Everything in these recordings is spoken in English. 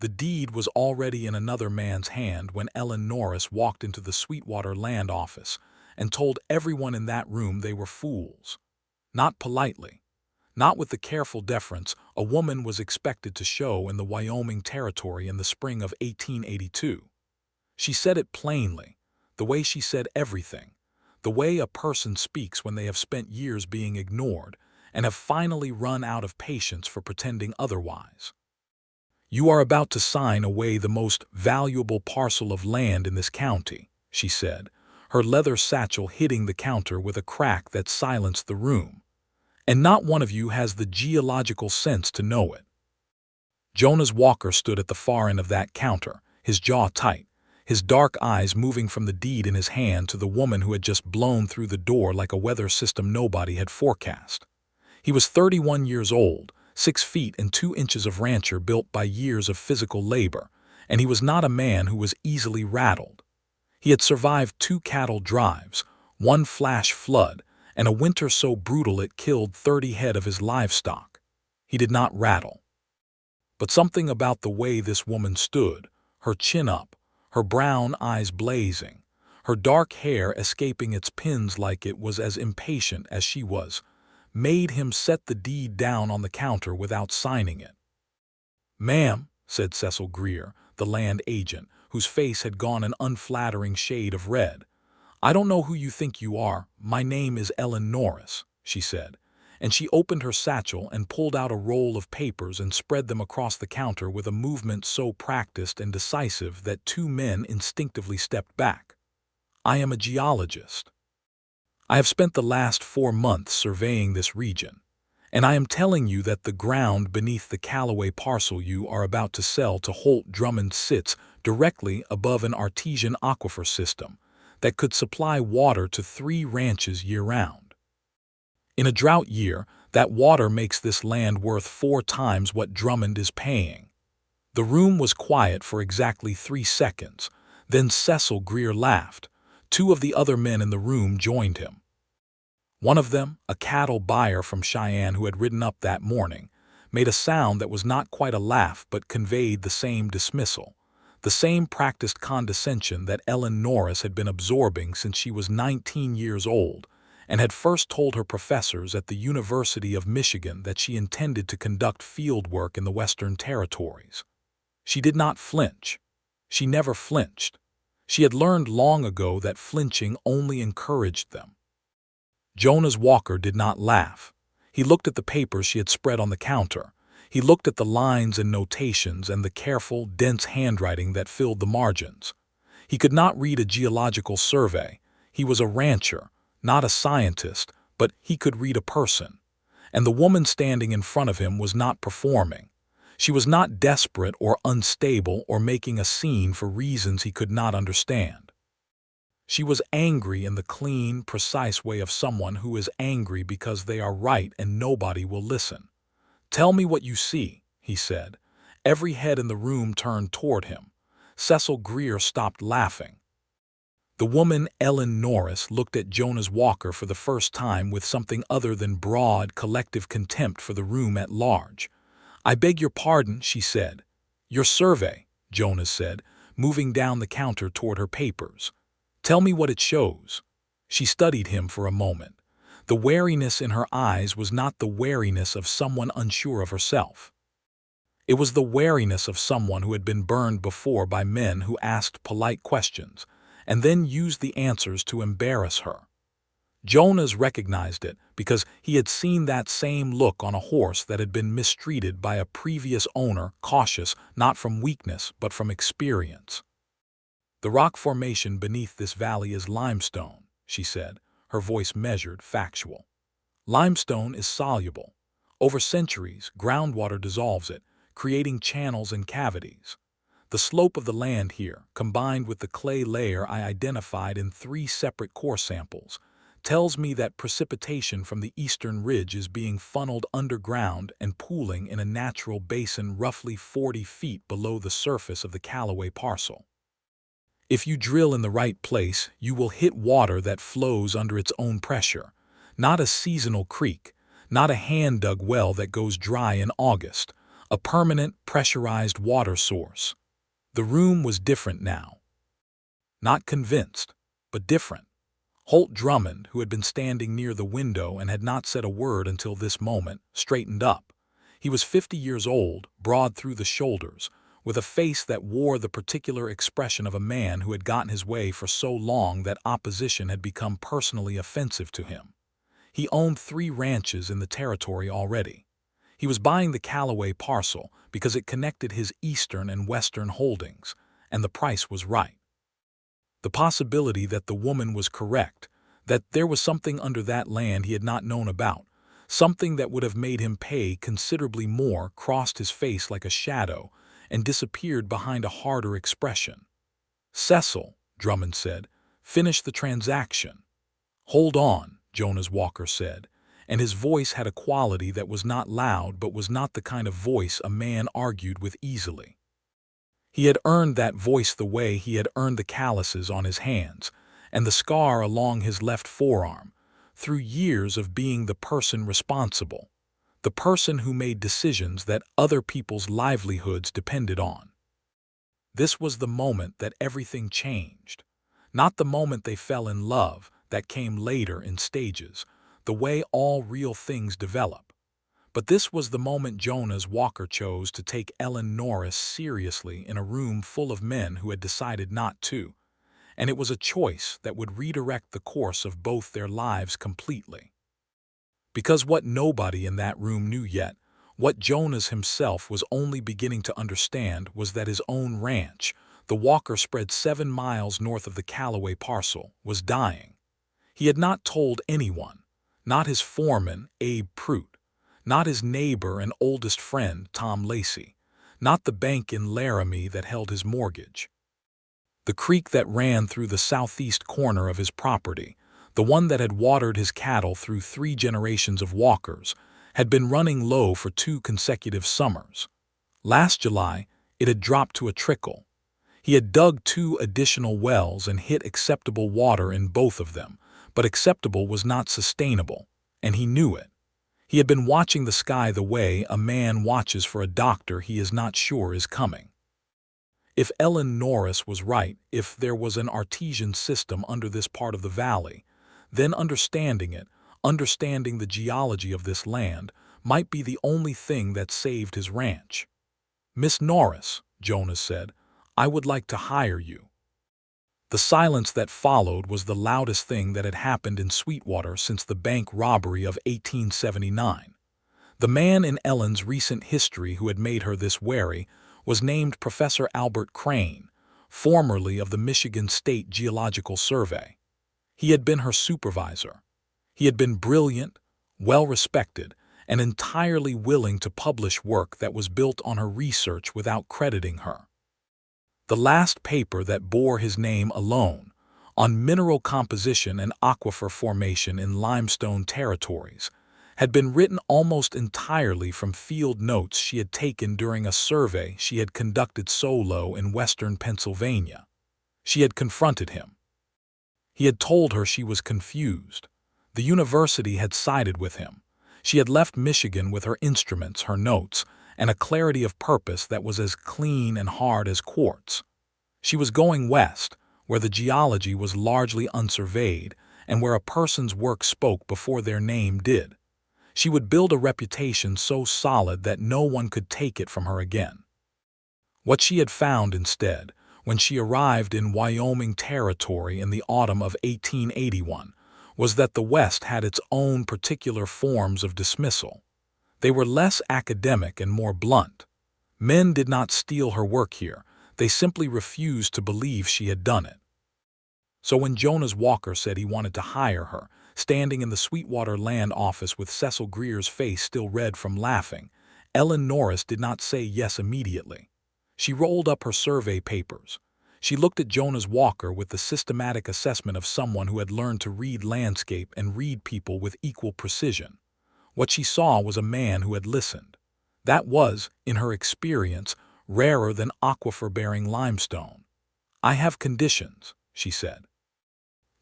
The deed was already in another man's hand when Ellen Norris walked into the Sweetwater Land Office and told everyone in that room they were fools. Not politely, not with the careful deference a woman was expected to show in the Wyoming Territory in the spring of 1882. She said it plainly, the way she said everything, the way a person speaks when they have spent years being ignored and have finally run out of patience for pretending otherwise. "You are about to sign away the most valuable parcel of land in this county," she said, her leather satchel hitting the counter with a crack that silenced the room. "And not one of you has the geological sense to know it." Jonas Walker stood at the far end of that counter, his jaw tight, his dark eyes moving from the deed in his hand to the woman who had just blown through the door like a weather system nobody had forecast. He was 31 years old, 6 feet and 2 inches of rancher built by years of physical labor, and he was not a man who was easily rattled. He had survived 2 cattle drives, 1 flash flood, and a winter so brutal it killed 30 head of his livestock. He did not rattle. But something about the way this woman stood, her chin up, her brown eyes blazing, her dark hair escaping its pins like it was as impatient as she was, made him set the deed down on the counter without signing it. "Ma'am," said Cecil Greer, the land agent, whose face had gone an unflattering shade of red, "I don't know who you think you are. My name is Ellen Norris," she said, and she opened her satchel and pulled out a roll of papers and spread them across the counter with a movement so practiced and decisive that 2 men instinctively stepped back. "I am a geologist. I have spent the last 4 months surveying this region, and I am telling you that the ground beneath the Callaway parcel you are about to sell to Holt Drummond sits directly above an artesian aquifer system that could supply water to 3 ranches year-round. In a drought year, that water makes this land worth 4 times what Drummond is paying." The room was quiet for exactly 3 seconds. Then Cecil Greer laughed. 2 of the other men in the room joined him. One of them, a cattle buyer from Cheyenne who had ridden up that morning, made a sound that was not quite a laugh but conveyed the same dismissal, the same practiced condescension that Ellen Norris had been absorbing since she was 19 years old and had first told her professors at the University of Michigan that she intended to conduct field work in the Western Territories. She did not flinch. She never flinched. She had learned long ago that flinching only encouraged them. Jonas Walker did not laugh. He looked at the papers she had spread on the counter. He looked at the lines and notations and the careful, dense handwriting that filled the margins. He could not read a geological survey. He was a rancher, not a scientist, but he could read a person. And the woman standing in front of him was not performing. She was not desperate or unstable or making a scene for reasons he could not understand. She was angry in the clean, precise way of someone who is angry because they are right and nobody will listen. "Tell me what you see," he said. Every head in the room turned toward him. Cecil Greer stopped laughing. The woman, Ellen Norris, looked at Jonas Walker for the first time with something other than broad, collective contempt for the room at large. "I beg your pardon," she said. "Your survey," Jonas said, moving down the counter toward her papers. "Tell me what it shows." She studied him for a moment. The wariness in her eyes was not the wariness of someone unsure of herself. It was the wariness of someone who had been burned before by men who asked polite questions and then used the answers to embarrass her. Jonas recognized it because he had seen that same look on a horse that had been mistreated by a previous owner, cautious not from weakness but from experience. "The rock formation beneath this valley is limestone," she said, her voice measured, factual. "Limestone is soluble. Over centuries, groundwater dissolves it, creating channels and cavities. The slope of the land here, combined with the clay layer I identified in 3 separate core samples, tells me that precipitation from the eastern ridge is being funneled underground and pooling in a natural basin roughly 40 feet below the surface of the Callaway parcel. If you drill in the right place, you will hit water that flows under its own pressure, not a seasonal creek, not a hand-dug well that goes dry in August, a permanent, pressurized water source. The room was different now. Not convinced, but different. Holt Drummond, who had been standing near the window and had not said a word until this moment, straightened up. He was 50 years old, broad through the shoulders, with a face that wore the particular expression of a man who had gotten his way for so long that opposition had become personally offensive to him. He owned 3 ranches in the territory already. He was buying the Callaway parcel because it connected his eastern and western holdings, and the price was right. The possibility that the woman was correct, that there was something under that land he had not known about, something that would have made him pay considerably more, crossed his face like a shadow and disappeared behind a harder expression. "Cecil," Drummond said, "finish the transaction." "Hold on," Jonas Walker said, and his voice had a quality that was not loud but was not the kind of voice a man argued with easily. He had earned that voice the way he had earned the calluses on his hands and the scar along his left forearm, through years of being the person responsible, the person who made decisions that other people's livelihoods depended on. This was the moment that everything changed. Not the moment they fell in love, that came later in stages, the way all real things develop. But this was the moment Jonas Walker chose to take Ellen Norris seriously in a room full of men who had decided not to, and it was a choice that would redirect the course of both their lives completely. Because what nobody in that room knew yet, what Jonas himself was only beginning to understand, was that his own ranch, the Walker spread 7 miles north of the Callaway parcel, was dying. He had not told anyone, not his foreman, Abe Prout, not his neighbor and oldest friend, Tom Lacey, not the bank in Laramie that held his mortgage. The creek that ran through the southeast corner of his property, the one that had watered his cattle through 3 generations of Walkers, had been running low for 2 consecutive summers. Last July, it had dropped to a trickle. He had dug 2 additional wells and hit acceptable water in both of them, but acceptable was not sustainable, and he knew it. He had been watching the sky the way a man watches for a doctor he is not sure is coming. If Ellen Norris was right, if there was an artesian system under this part of the valley, then understanding it, understanding the geology of this land, might be the only thing that saved his ranch. "Miss Norris," Jonas said, "I would like to hire you." The silence that followed was the loudest thing that had happened in Sweetwater since the bank robbery of 1879. The man in Ellen's recent history who had made her this wary was named Professor Albert Crane, formerly of the Michigan State Geological Survey. He had been her supervisor. He had been brilliant, well-respected, and entirely willing to publish work that was built on her research without crediting her. The last paper that bore his name alone, on mineral composition and aquifer formation in limestone territories, had been written almost entirely from field notes she had taken during a survey she had conducted solo in western Pennsylvania. She had confronted him. He had told her she was confused. The university had sided with him. She had left Michigan with her instruments, her notes, and a clarity of purpose that was as clean and hard as quartz. She was going west, where the geology was largely unsurveyed and where a person's work spoke before their name did. She would build a reputation so solid that no one could take it from her again. What she had found instead, when she arrived in Wyoming territory in the autumn of 1881, was that the West had its own particular forms of dismissal. They were less academic and more blunt. Men did not steal her work here. They simply refused to believe she had done it. So when Jonas Walker said he wanted to hire her, standing in the Sweetwater land office with Cecil Greer's face still red from laughing, Ellen Norris did not say yes immediately. She rolled up her survey papers. She looked at Jonas Walker with the systematic assessment of someone who had learned to read landscape and read people with equal precision. What she saw was a man who had listened. That was, in her experience, rarer than aquifer-bearing limestone. "I have conditions," she said.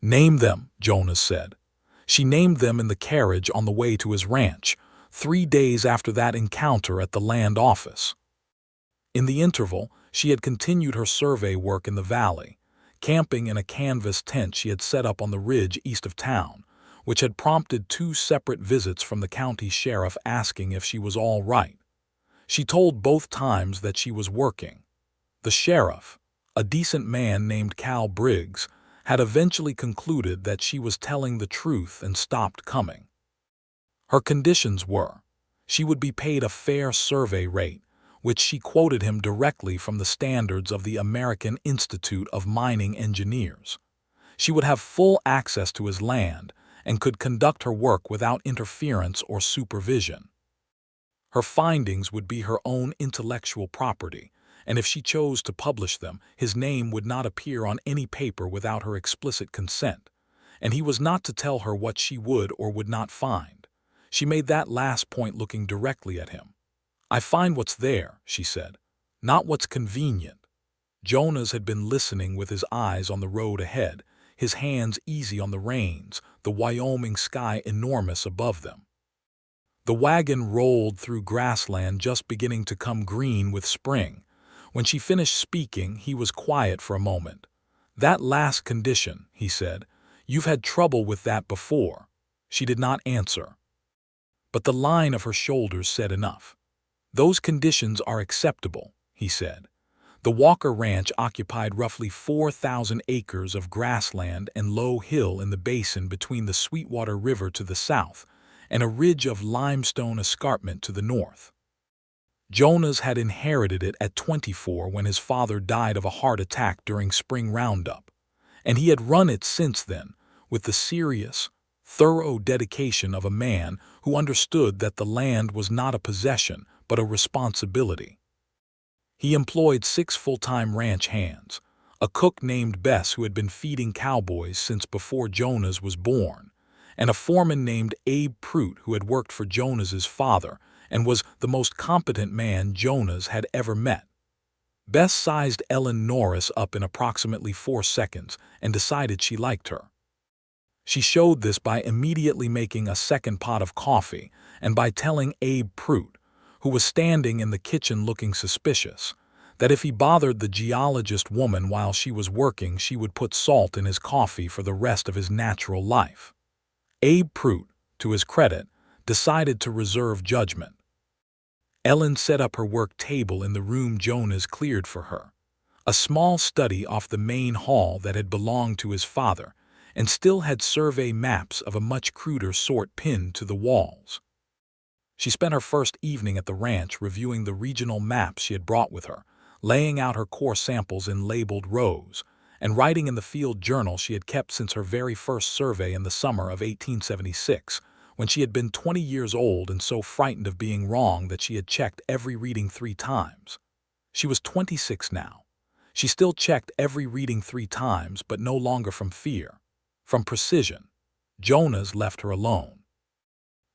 "Name them," Jonas said. She named them in the carriage on the way to his ranch, 3 days after that encounter at the land office. In the interval, she had continued her survey work in the valley, camping in a canvas tent she had set up on the ridge east of town, which had prompted 2 separate visits from the county sheriff asking if she was all right. She told both times that she was working. The sheriff, a decent man named Cal Briggs, had eventually concluded that she was telling the truth and stopped coming. Her conditions were, she would be paid a fair survey rate, which she quoted him directly from the standards of the American Institute of Mining Engineers. She would have full access to his land and could conduct her work without interference or supervision. Her findings would be her own intellectual property, and if she chose to publish them, his name would not appear on any paper without her explicit consent, and he was not to tell her what she would or would not find. She made that last point looking directly at him. "I find what's there," she said, "not what's convenient." Jonas had been listening with his eyes on the road ahead, his hands easy on the reins, the Wyoming sky enormous above them. The wagon rolled through grassland just beginning to come green with spring. When she finished speaking, he was quiet for a moment. "That last condition," he said, "you've had trouble with that before." She did not answer. But the line of her shoulders said enough. "Those conditions are acceptable," he said. The Walker Ranch occupied roughly 4,000 acres of grassland and low hill in the basin between the Sweetwater River to the south and a ridge of limestone escarpment to the north. Jonas had inherited it at 24 when his father died of a heart attack during spring roundup, and he had run it since then with the serious, thorough dedication of a man who understood that the land was not a possession but a responsibility. He employed 6 full-time ranch hands, a cook named Bess who had been feeding cowboys since before Jonas was born, and a foreman named Abe Prout who had worked for Jonas's father and was the most competent man Jonas had ever met. Bess sized Ellen Norris up in approximately 4 seconds and decided she liked her. She showed this by immediately making a second pot of coffee and by telling Abe Prout, who was standing in the kitchen looking suspicious, that if he bothered the geologist woman while she was working, she would put salt in his coffee for the rest of his natural life. Abe Prout, to his credit, decided to reserve judgment. Ellen set up her work table in the room Jonas cleared for her, a small study off the main hall that had belonged to his father and still had survey maps of a much cruder sort pinned to the walls. She spent her first evening at the ranch reviewing the regional maps she had brought with her, laying out her core samples in labeled rows, and writing in the field journal she had kept since her very first survey in the summer of 1876, when she had been 20 years old and so frightened of being wrong that she had checked every reading 3 times. She was 26 now. She still checked every reading 3 times, but no longer from fear, from precision. Jonas left her alone.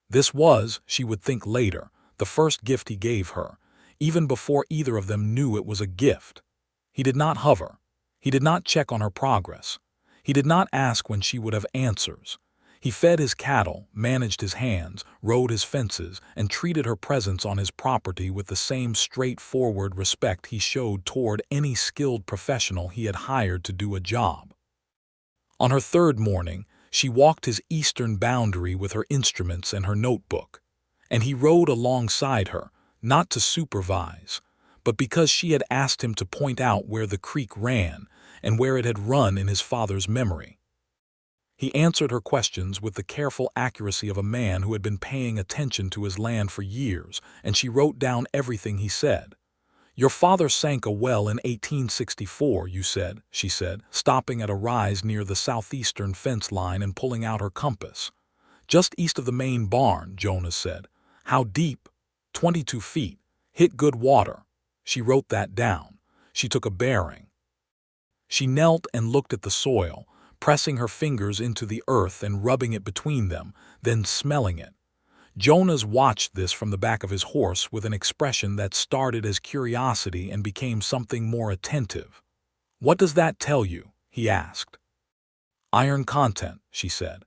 This was, she would think later, the first gift he gave her, even before either of them knew it was a gift. He did not hover. He did not check on her progress. He did not ask when she would have answers. He fed his cattle, managed his hands, rode his fences, and treated her presence on his property with the same straightforward respect he showed toward any skilled professional he had hired to do a job. On her 3rd morning, she walked his eastern boundary with her instruments and her notebook, and he rode alongside her, not to supervise, but because she had asked him to point out where the creek ran and where it had run in his father's memory. He answered her questions with the careful accuracy of a man who had been paying attention to his land for years, and she wrote down everything he said. "Your father sank a well in 1864, you said," she said, stopping at a rise near the southeastern fence line and pulling out her compass. "Just east of the main barn," Jonas said. "How deep?" 22 feet. "Hit good water." She wrote that down. She took a bearing. She knelt and looked at the soil, pressing her fingers into the earth and rubbing it between them, then smelling it. Jonas watched this from the back of his horse with an expression that started as curiosity and became something more attentive. "What does that tell you?" he asked. "Iron content," she said.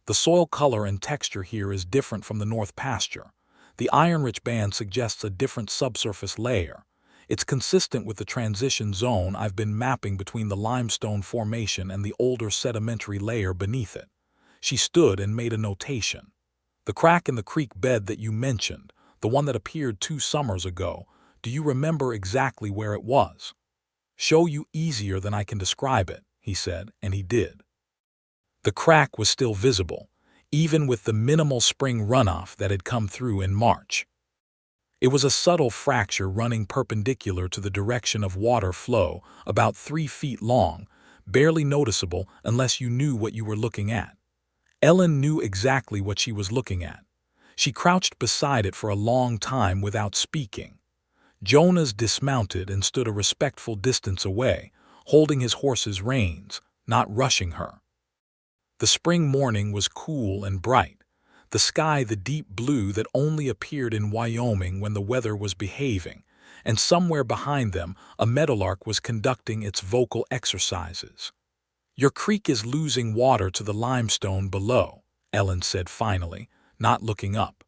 "The soil color and texture here is different from the north pasture. The iron-rich band suggests a different subsurface layer. It's consistent with the transition zone I've been mapping between the limestone formation and the older sedimentary layer beneath it. She stood and made a notation. The crack in the creek bed that you mentioned, the one that appeared 2 summers ago, do you remember exactly where it was? Show you easier than I can describe it, he said, and he did. The crack was still visible, even with the minimal spring runoff that had come through in March. It was a subtle fracture running perpendicular to the direction of water flow, about 3 feet long, barely noticeable unless you knew what you were looking at. Ellen knew exactly what she was looking at. She crouched beside it for a long time without speaking. Jonas dismounted and stood a respectful distance away, holding his horse's reins, not rushing her. The spring morning was cool and bright, the sky the deep blue that only appeared in Wyoming when the weather was behaving, and somewhere behind them a meadowlark was conducting its vocal exercises. "Your creek is losing water to the limestone below," Ellen said finally, not looking up.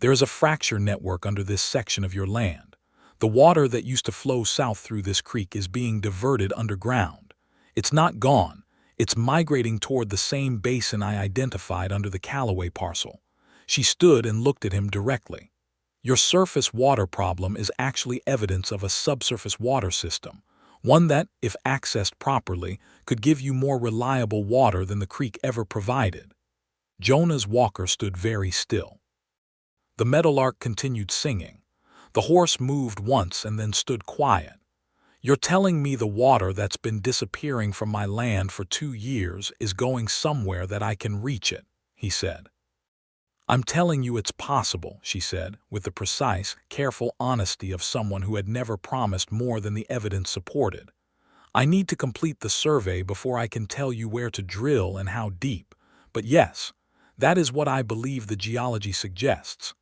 "There is a fracture network under this section of your land. The water that used to flow south through this creek is being diverted underground. It's not gone. It's migrating toward the same basin I identified under the Callaway parcel." She stood and looked at him directly. "Your surface water problem is actually evidence of a subsurface water system, one that, if accessed properly, could give you more reliable water than the creek ever provided." Jonas Walker stood very still. The meadowlark continued singing. The horse moved once and then stood quiet. "You're telling me the water that's been disappearing from my land for 2 years is going somewhere that I can reach it," he said. "I'm telling you it's possible," she said, with the precise, careful honesty of someone who had never promised more than the evidence supported. "I need to complete the survey before I can tell you where to drill and how deep, but yes, that is what I believe the geology suggests."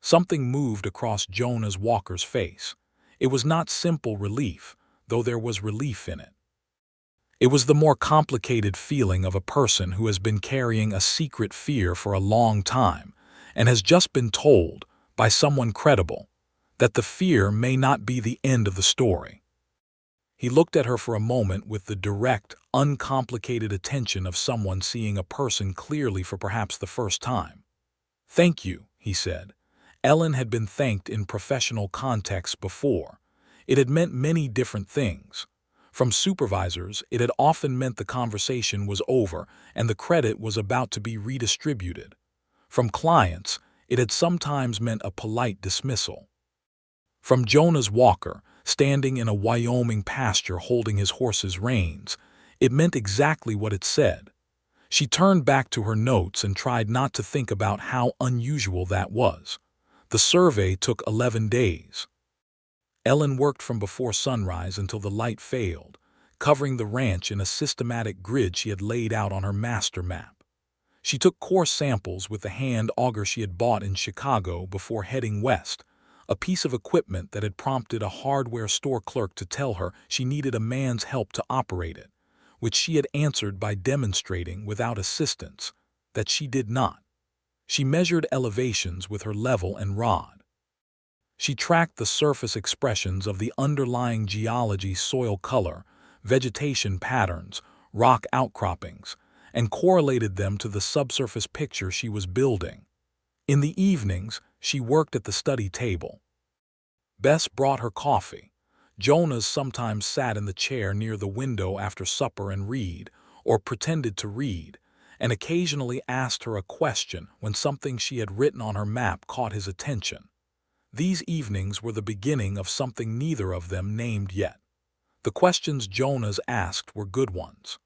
Something moved across Jonas Walker's face. It was not simple relief, though there was relief in it. It was the more complicated feeling of a person who has been carrying a secret fear for a long time and has just been told, by someone credible, that the fear may not be the end of the story. He looked at her for a moment with the direct, uncomplicated attention of someone seeing a person clearly for perhaps the first time. "Thank you," he said. Ellen had been thanked in professional contexts before. It had meant many different things. From supervisors, it had often meant the conversation was over and the credit was about to be redistributed. From clients, it had sometimes meant a polite dismissal. From Jonas Walker, standing in a Wyoming pasture holding his horse's reins, it meant exactly what it said. She turned back to her notes and tried not to think about how unusual that was. The survey took 11 days. Ellen worked from before sunrise until the light failed, covering the ranch in a systematic grid she had laid out on her master map. She took core samples with the hand auger she had bought in Chicago before heading west, a piece of equipment that had prompted a hardware store clerk to tell her she needed a man's help to operate it, which she had answered by demonstrating without assistance that she did not. She measured elevations with her level and rod. She tracked the surface expressions of the underlying geology, soil color, vegetation patterns, rock outcroppings, and correlated them to the subsurface picture she was building. In the evenings, she worked at the study table. Bess brought her coffee. Jonas sometimes sat in the chair near the window after supper and read, or pretended to read, and occasionally asked her a question when something she had written on her map caught his attention. These evenings were the beginning of something neither of them named yet. The questions Jonas asked were good ones.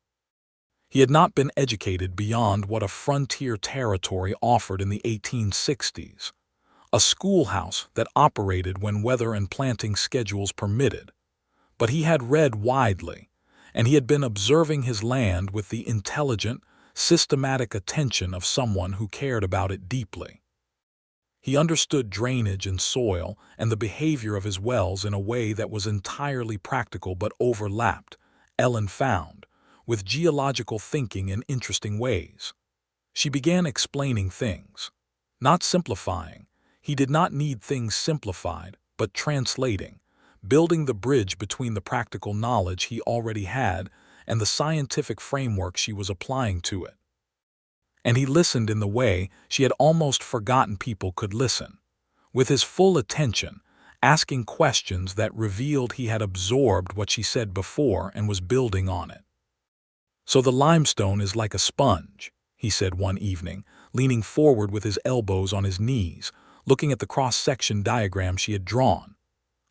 He had not been educated beyond what a frontier territory offered in the 1860s, a schoolhouse that operated when weather and planting schedules permitted. But he had read widely, and he had been observing his land with the intelligent, systematic attention of someone who cared about it deeply. He understood drainage and soil and the behavior of his wells in a way that was entirely practical but overlapped, Ellen found, with geological thinking in interesting ways. She began explaining things, not simplifying. He did not need things simplified, but translating, building the bridge between the practical knowledge he already had and the scientific framework she was applying to it. And he listened in the way she had almost forgotten people could listen, with his full attention, asking questions that revealed he had absorbed what she said before and was building on it. "So the limestone is like a sponge," he said one evening, leaning forward with his elbows on his knees, looking at the cross-section diagram she had drawn.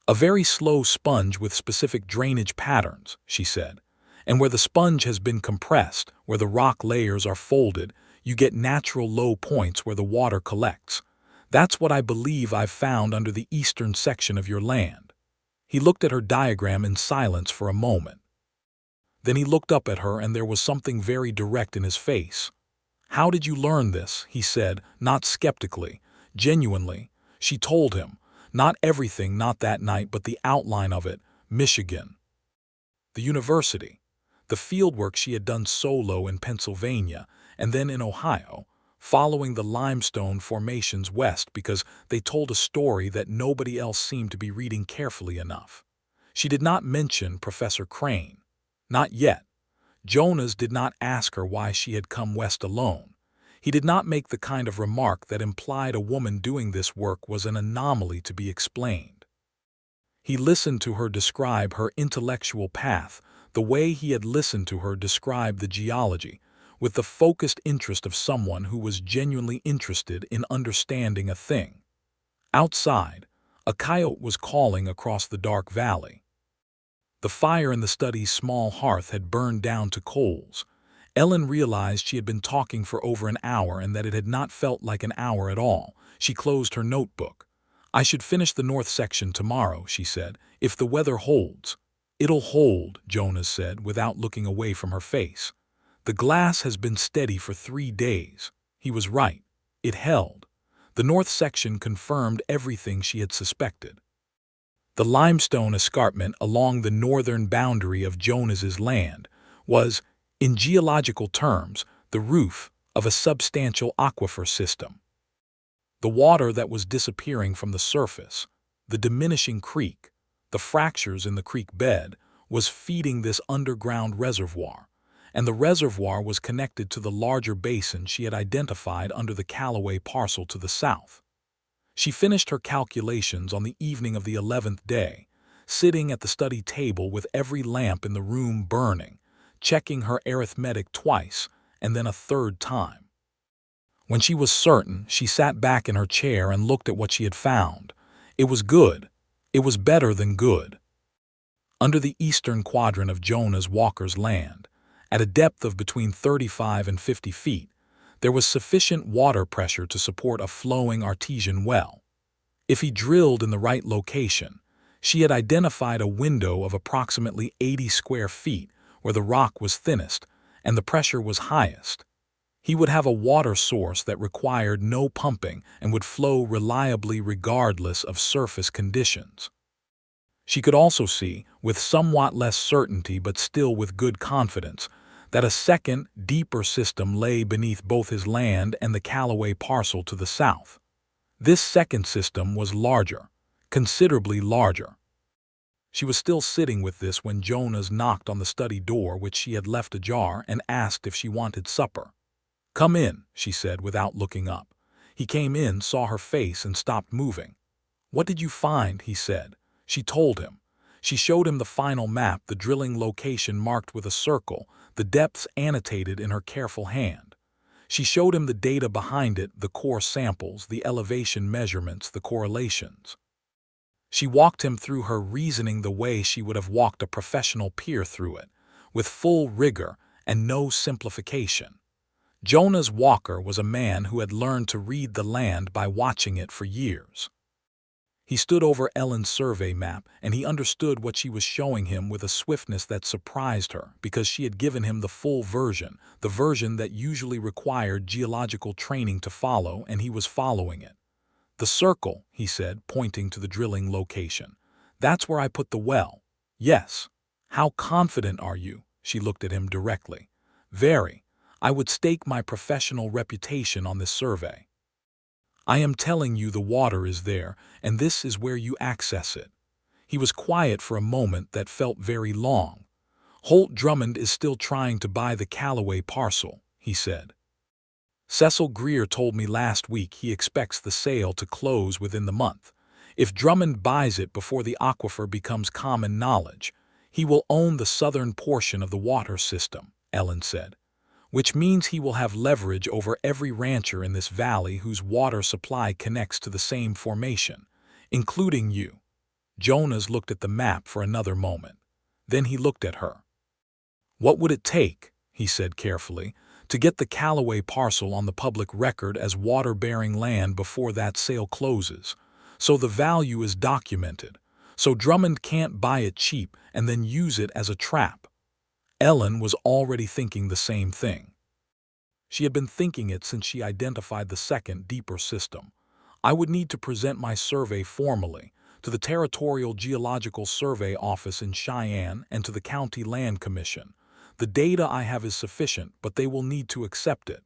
"A very slow sponge with specific drainage patterns," she said. "And where the sponge has been compressed, where the rock layers are folded, you get natural low points where the water collects. That's what I believe I've found under the eastern section of your land." He looked at her diagram in silence for a moment. Then he looked up at her and there was something very direct in his face. "How did you learn this?" he said, not skeptically, genuinely. She told him, not everything, not that night, but the outline of it. Michigan. The university. The fieldwork she had done solo in Pennsylvania and then in Ohio, following the limestone formations west because they told a story that nobody else seemed to be reading carefully enough. She did not mention Professor Crane. Not yet. Jonas did not ask her why she had come west alone. He did not make the kind of remark that implied a woman doing this work was an anomaly to be explained. He listened to her describe her intellectual path, the way he had listened to her describe the geology, with the focused interest of someone who was genuinely interested in understanding a thing. Outside, a coyote was calling across the dark valley. The fire in the study's small hearth had burned down to coals. Ellen realized she had been talking for over an hour and that it had not felt like an hour at all. She closed her notebook. "I should finish the north section tomorrow," she said, "if the weather holds." "It'll hold," Jonas said, without looking away from her face. "The glass has been steady for 3 days." He was right. It held. The north section confirmed everything she had suspected. The limestone escarpment along the northern boundary of Jonas's land was, in geological terms, the roof of a substantial aquifer system. The water that was disappearing from the surface, the diminishing creek, the fractures in the creek bed, was feeding this underground reservoir, and the reservoir was connected to the larger basin she had identified under the Callaway parcel to the south. She finished her calculations on the evening of the 11th day, sitting at the study table with every lamp in the room burning, checking her arithmetic twice and then a third time. When she was certain, she sat back in her chair and looked at what she had found. It was good. It was better than good. Under the eastern quadrant of Jonas Walker's land, at a depth of between 35 and 50 feet, there was sufficient water pressure to support a flowing artesian well. If he drilled in the right location, she had identified a window of approximately 80 square feet where the rock was thinnest and the pressure was highest. He would have a water source that required no pumping and would flow reliably regardless of surface conditions. She could also see, with somewhat less certainty but still with good confidence, that a second, deeper system lay beneath both his land and the Callaway parcel to the south. This second system was larger, considerably larger. She was still sitting with this when Jonas knocked on the study door, which she had left ajar, and asked if she wanted supper. "Come in," she said without looking up. He came in, saw her face, and stopped moving. "What did you find?" he said. She told him. She showed him the final map, the drilling location marked with a circle, the depths annotated in her careful hand. She showed him the data behind it, the core samples, the elevation measurements, the correlations. She walked him through her reasoning the way she would have walked a professional peer through it, with full rigor and no simplification. Jonas Walker was a man who had learned to read the land by watching it for years. He stood over Ellen's survey map, and he understood what she was showing him with a swiftness that surprised her, because she had given him the full version, the version that usually required geological training to follow, and he was following it. "The circle," he said, pointing to the drilling location. "That's where I put the well." "Yes." "How confident are you?" She looked at him directly. "Very. I would stake my professional reputation on this survey." I am telling you the water is there, and this is where you access it." He was quiet for a moment that felt very long. "Holt Drummond is still trying to buy the Callaway parcel," he said. "Cecil Greer told me last week he expects the sale to close within the month. If Drummond buys it before the aquifer becomes common knowledge, he will own the southern portion of the water system," Ellen said, "which means he will have leverage over every rancher in this valley whose water supply connects to the same formation, including you." Jonas looked at the map for another moment. Then he looked at her. "What would it take," he said carefully, "to get the Callaway parcel on the public record as water-bearing land before that sale closes, so the value is documented, so Drummond can't buy it cheap and then use it as a trap?" Ellen was already thinking the same thing. She had been thinking it since she identified the second, deeper system. "I would need to present my survey formally to the Territorial Geological Survey Office in Cheyenne and to the County Land Commission. The data I have is sufficient, but they will need to accept it."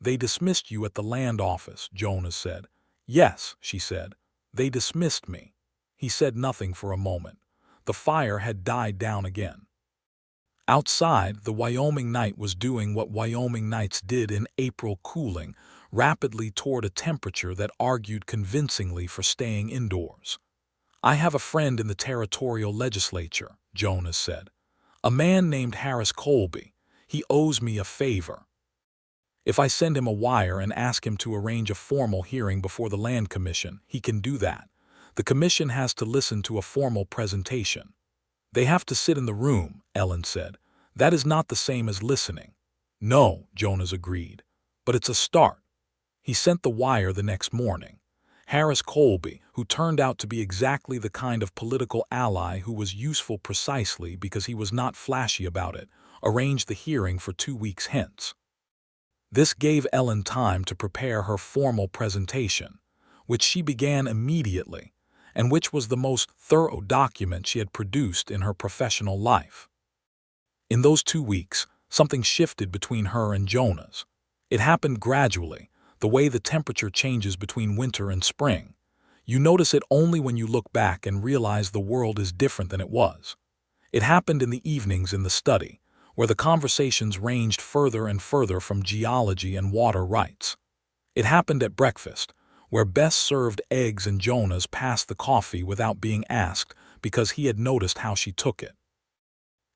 "They dismissed you at the land office," Jonas said. "Yes," she said. "They dismissed me." He said nothing for a moment. The fire had died down again. Outside, the Wyoming night was doing what Wyoming nights did in April, cooling rapidly toward a temperature that argued convincingly for staying indoors. "I have a friend in the territorial legislature," Jonas said. "A man named Harris Colby. He owes me a favor. If I send him a wire and ask him to arrange a formal hearing before the Land Commission, he can do that. The commission has to listen to a formal presentation." "They have to sit in the room," Ellen said. "That is not the same as listening." "No," Jonas agreed, "but it's a start." He sent the wire the next morning. Harris Colby, who turned out to be exactly the kind of political ally who was useful precisely because he was not flashy about it, arranged the hearing for 2 weeks hence. This gave Ellen time to prepare her formal presentation, which she began immediately, and which was the most thorough document she had produced in her professional life. In those 2 weeks, something shifted between her and Jonas. It happened gradually, the way the temperature changes between winter and spring. You notice it only when you look back and realize the world is different than it was. It happened in the evenings in the study, where the conversations ranged further and further from geology and water rights. It happened at breakfast, where Bess served eggs and Jonas passed the coffee without being asked because he had noticed how she took it.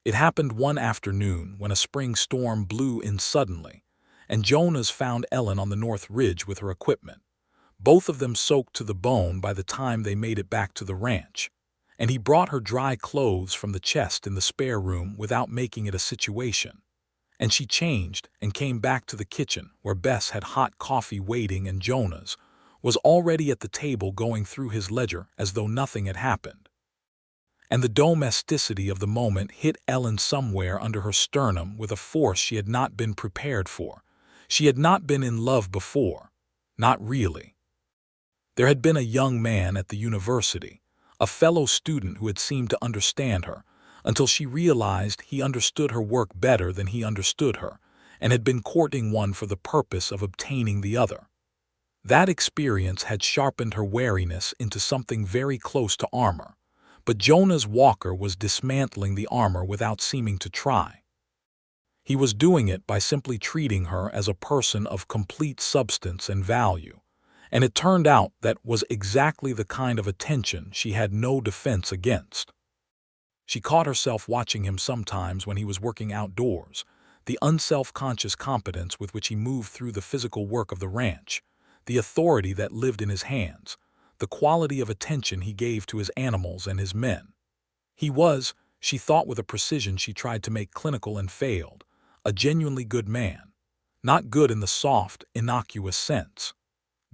It happened one afternoon when a spring storm blew in suddenly, and Jonas found Ellen on the North Ridge with her equipment. Both of them soaked to the bone by the time they made it back to the ranch, and he brought her dry clothes from the chest in the spare room without making it a situation. And she changed and came back to the kitchen where Bess had hot coffee waiting and Jonas was already at the table going through his ledger as though nothing had happened. And the domesticity of the moment hit Ellen somewhere under her sternum with a force she had not been prepared for. She had not been in love before. Not really. There had been a young man at the university, a fellow student who had seemed to understand her, until she realized he understood her work better than he understood her, and had been courting one for the purpose of obtaining the other. That experience had sharpened her wariness into something very close to armor, but Jonas Walker was dismantling the armor without seeming to try. He was doing it by simply treating her as a person of complete substance and value, and it turned out that was exactly the kind of attention she had no defense against. She caught herself watching him sometimes when he was working outdoors, the unself-conscious competence with which he moved through the physical work of the ranch, the authority that lived in his hands, the quality of attention he gave to his animals and his men. He was, she thought with a precision she tried to make clinical and failed, a genuinely good man. Not good in the soft, innocuous sense.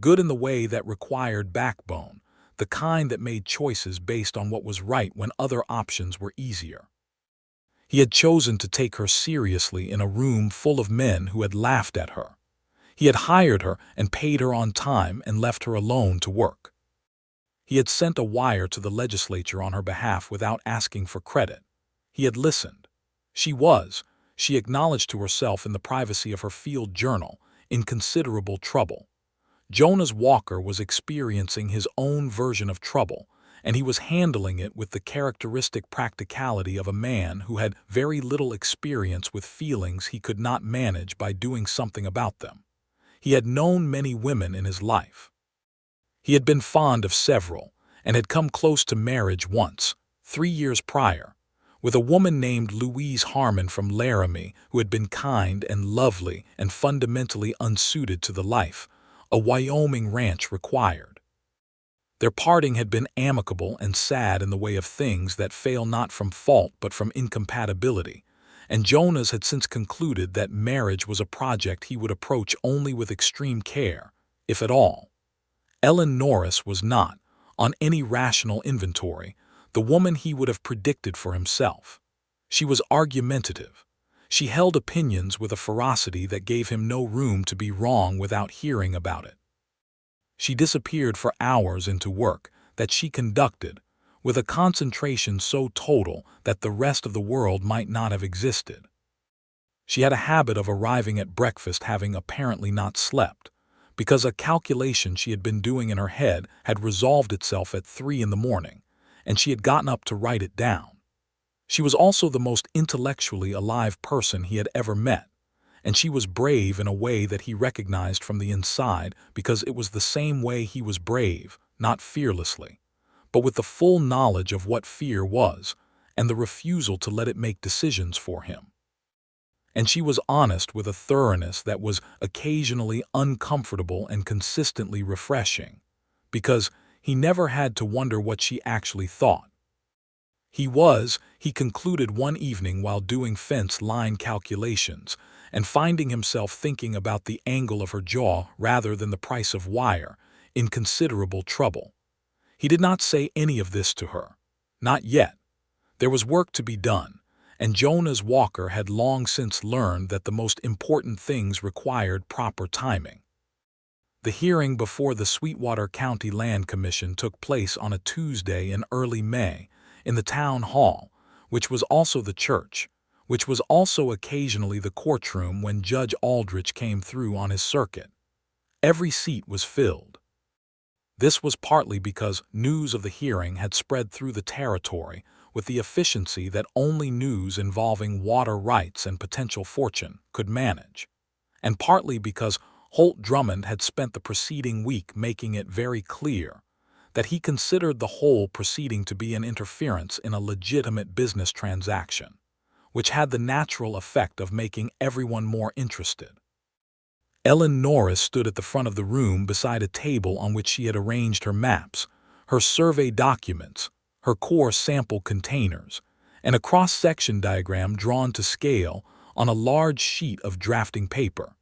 Good in the way that required backbone, the kind that made choices based on what was right when other options were easier. He had chosen to take her seriously in a room full of men who had laughed at her. He had hired her and paid her on time and left her alone to work. He had sent a wire to the legislature on her behalf without asking for credit. He had listened. She acknowledged to herself in the privacy of her field journal, in considerable trouble. Jonas Walker was experiencing his own version of trouble, and he was handling it with the characteristic practicality of a man who had very little experience with feelings he could not manage by doing something about them. He had known many women in his life. He had been fond of several, and had come close to marriage once, 3 years prior, with a woman named Louise Harmon from Laramie who had been kind and lovely and fundamentally unsuited to the life a Wyoming ranch required. Their parting had been amicable and sad in the way of things that fail not from fault but from incompatibility, and Jonas had since concluded that marriage was a project he would approach only with extreme care, if at all. Ellen Norris was not, on any rational inventory, the woman he would have predicted for himself. She was argumentative. She held opinions with a ferocity that gave him no room to be wrong without hearing about it. She disappeared for hours into work that she conducted, with a concentration so total that the rest of the world might not have existed. She had a habit of arriving at breakfast having apparently not slept, because a calculation she had been doing in her head had resolved itself at 3 in the morning, and she had gotten up to write it down. She was also the most intellectually alive person he had ever met, and she was brave in a way that he recognized from the inside because it was the same way he was brave, not fearlessly, but with the full knowledge of what fear was and the refusal to let it make decisions for him. And she was honest with a thoroughness that was occasionally uncomfortable and consistently refreshing, because he never had to wonder what she actually thought. He concluded one evening while doing fence line calculations and finding himself thinking about the angle of her jaw rather than the price of wire, in considerable trouble. He did not say any of this to her. Not yet. There was work to be done, and Jonas Walker had long since learned that the most important things required proper timing. The hearing before the Sweetwater County Land Commission took place on a Tuesday in early May, in the town hall, which was also the church, which was also occasionally the courtroom when Judge Aldrich came through on his circuit. Every seat was filled. This was partly because news of the hearing had spread through the territory with the efficiency that only news involving water rights and potential fortune could manage, and partly because Holt Drummond had spent the preceding week making it very clear that he considered the whole proceeding to be an interference in a legitimate business transaction, which had the natural effect of making everyone more interested. Ellen Norris stood at the front of the room beside a table on which she had arranged her maps, her survey documents, her core sample containers, and a cross-section diagram drawn to scale on a large sheet of drafting paper.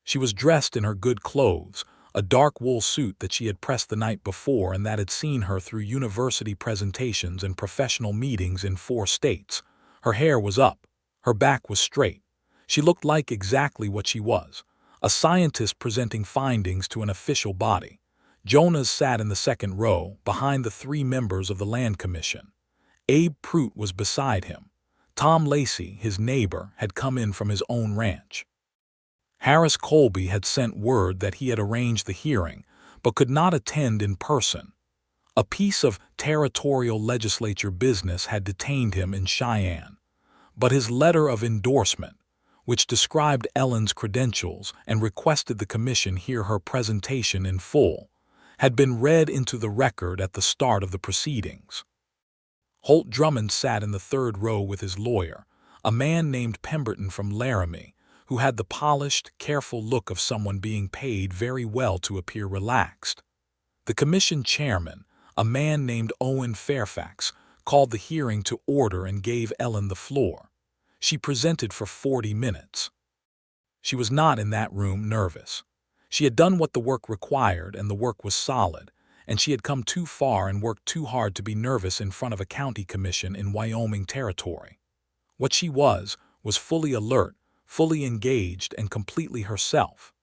She was dressed in her good clothes, a dark wool suit that she had pressed the night before and that had seen her through university presentations and professional meetings in 4 states. Her hair was up. Her back was straight. She looked like exactly what she was, a scientist presenting findings to an official body. Jonas sat in the second row, behind the 3 members of the Land Commission. Abe Prout was beside him. Tom Lacey, his neighbor, had come in from his own ranch. Harris Colby had sent word that he had arranged the hearing, but could not attend in person. A piece of territorial legislature business had detained him in Cheyenne, but his letter of endorsement, which described Ellen's credentials and requested the commission hear her presentation in full, had been read into the record at the start of the proceedings. Holt Drummond sat in the 3rd row with his lawyer, a man named Pemberton from Laramie, who had the polished, careful look of someone being paid very well to appear relaxed. The commission chairman, a man named Owen Fairfax, called the hearing to order and gave Ellen the floor. She presented for 40 minutes. She was not in that room nervous. She had done what the work required, and the work was solid, and she had come too far and worked too hard to be nervous in front of a county commission in Wyoming territory. What she was fully alert, fully engaged, and completely herself.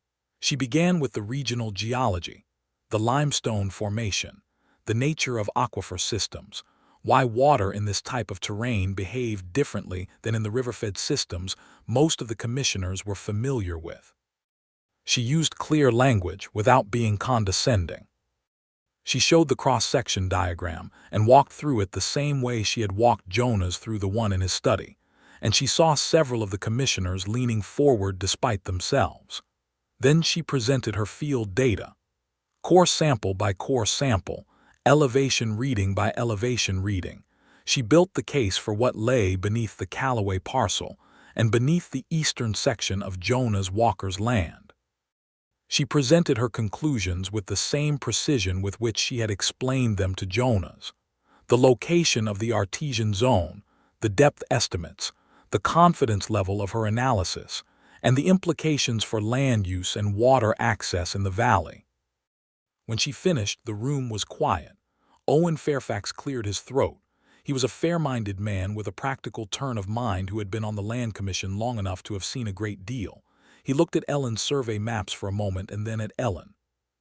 She began with the regional geology, the limestone formation, the nature of aquifer systems, why water in this type of terrain behaved differently than in the river-fed systems most of the commissioners were familiar with. She used clear language without being condescending. She showed the cross-section diagram and walked through it the same way she had walked Jonas through the one in his study, and she saw several of the commissioners leaning forward despite themselves. Then she presented her field data, core sample by core sample, elevation reading by elevation reading. She built the case for what lay beneath the Callaway parcel and beneath the eastern section of Jonas Walker's land. She presented her conclusions with the same precision with which she had explained them to Jonas. The location of the artesian zone, the depth estimates, the confidence level of her analysis, and the implications for land use and water access in the valley. When she finished, the room was quiet. Owen Fairfax cleared his throat. He was a fair-minded man with a practical turn of mind who had been on the Land Commission long enough to have seen a great deal. He looked at Ellen's survey maps for a moment and then at Ellen.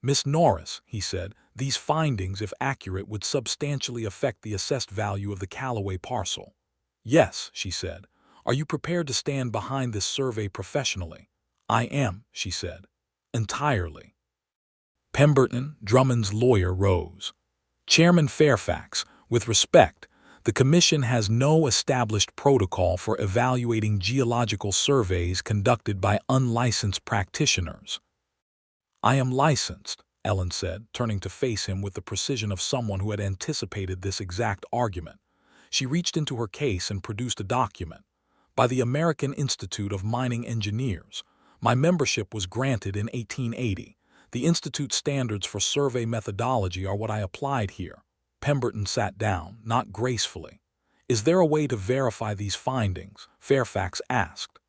"Miss Norris," he said, "these findings, if accurate, would substantially affect the assessed value of the Callaway parcel." "Yes," she said. "Are you prepared to stand behind this survey professionally?" "I am," she said. "Entirely." Pemberton, Drummond's lawyer, rose. "Chairman Fairfax, with respect, the Commission has no established protocol for evaluating geological surveys conducted by unlicensed practitioners." "I am licensed," Ellen said, turning to face him with the precision of someone who had anticipated this exact argument. She reached into her case and produced a document. "By the American Institute of Mining Engineers. My membership was granted in 1880. The Institute's standards for survey methodology are what I applied here." Pemberton sat down, not gracefully. "Is there a way to verify these findings?" Fairfax asked.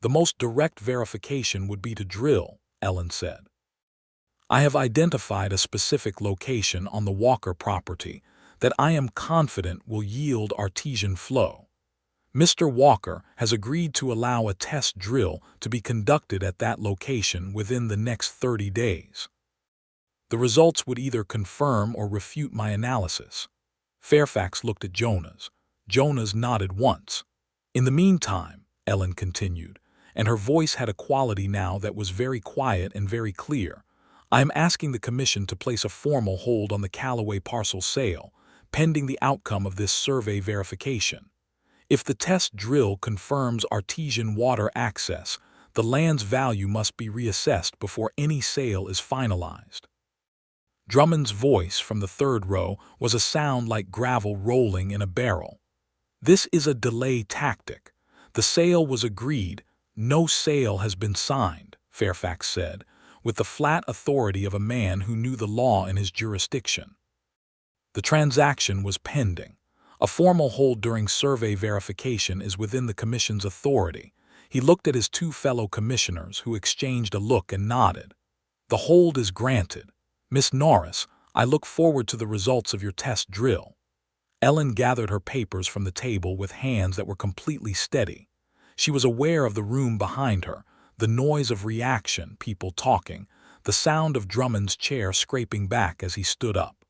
"The most direct verification would be to drill," Ellen said. "I have identified a specific location on the Walker property that I am confident will yield artesian flow. Mr. Walker has agreed to allow a test drill to be conducted at that location within the next 30 days. The results would either confirm or refute my analysis." Fairfax looked at Jonas. Jonas nodded once. "In the meantime," Ellen continued, and her voice had a quality now that was very quiet and very clear, "I am asking the Commission to place a formal hold on the Callaway parcel sale, pending the outcome of this survey verification. If the test drill confirms artesian water access, the land's value must be reassessed before any sale is finalized." Drummond's voice from the third row was a sound like gravel rolling in a barrel. "This is a delay tactic. The sale was agreed. No sale has been signed," Fairfax said, with the flat authority of a man who knew the law in his jurisdiction. "The transaction was pending. A formal hold during survey verification is within the Commission's authority." He looked at his two fellow commissioners, who exchanged a look and nodded. "The hold is granted. Miss Norris, I look forward to the results of your test drill." Ellen gathered her papers from the table with hands that were completely steady. She was aware of the room behind her, the noise of reaction, people talking, the sound of Drummond's chair scraping back as he stood up.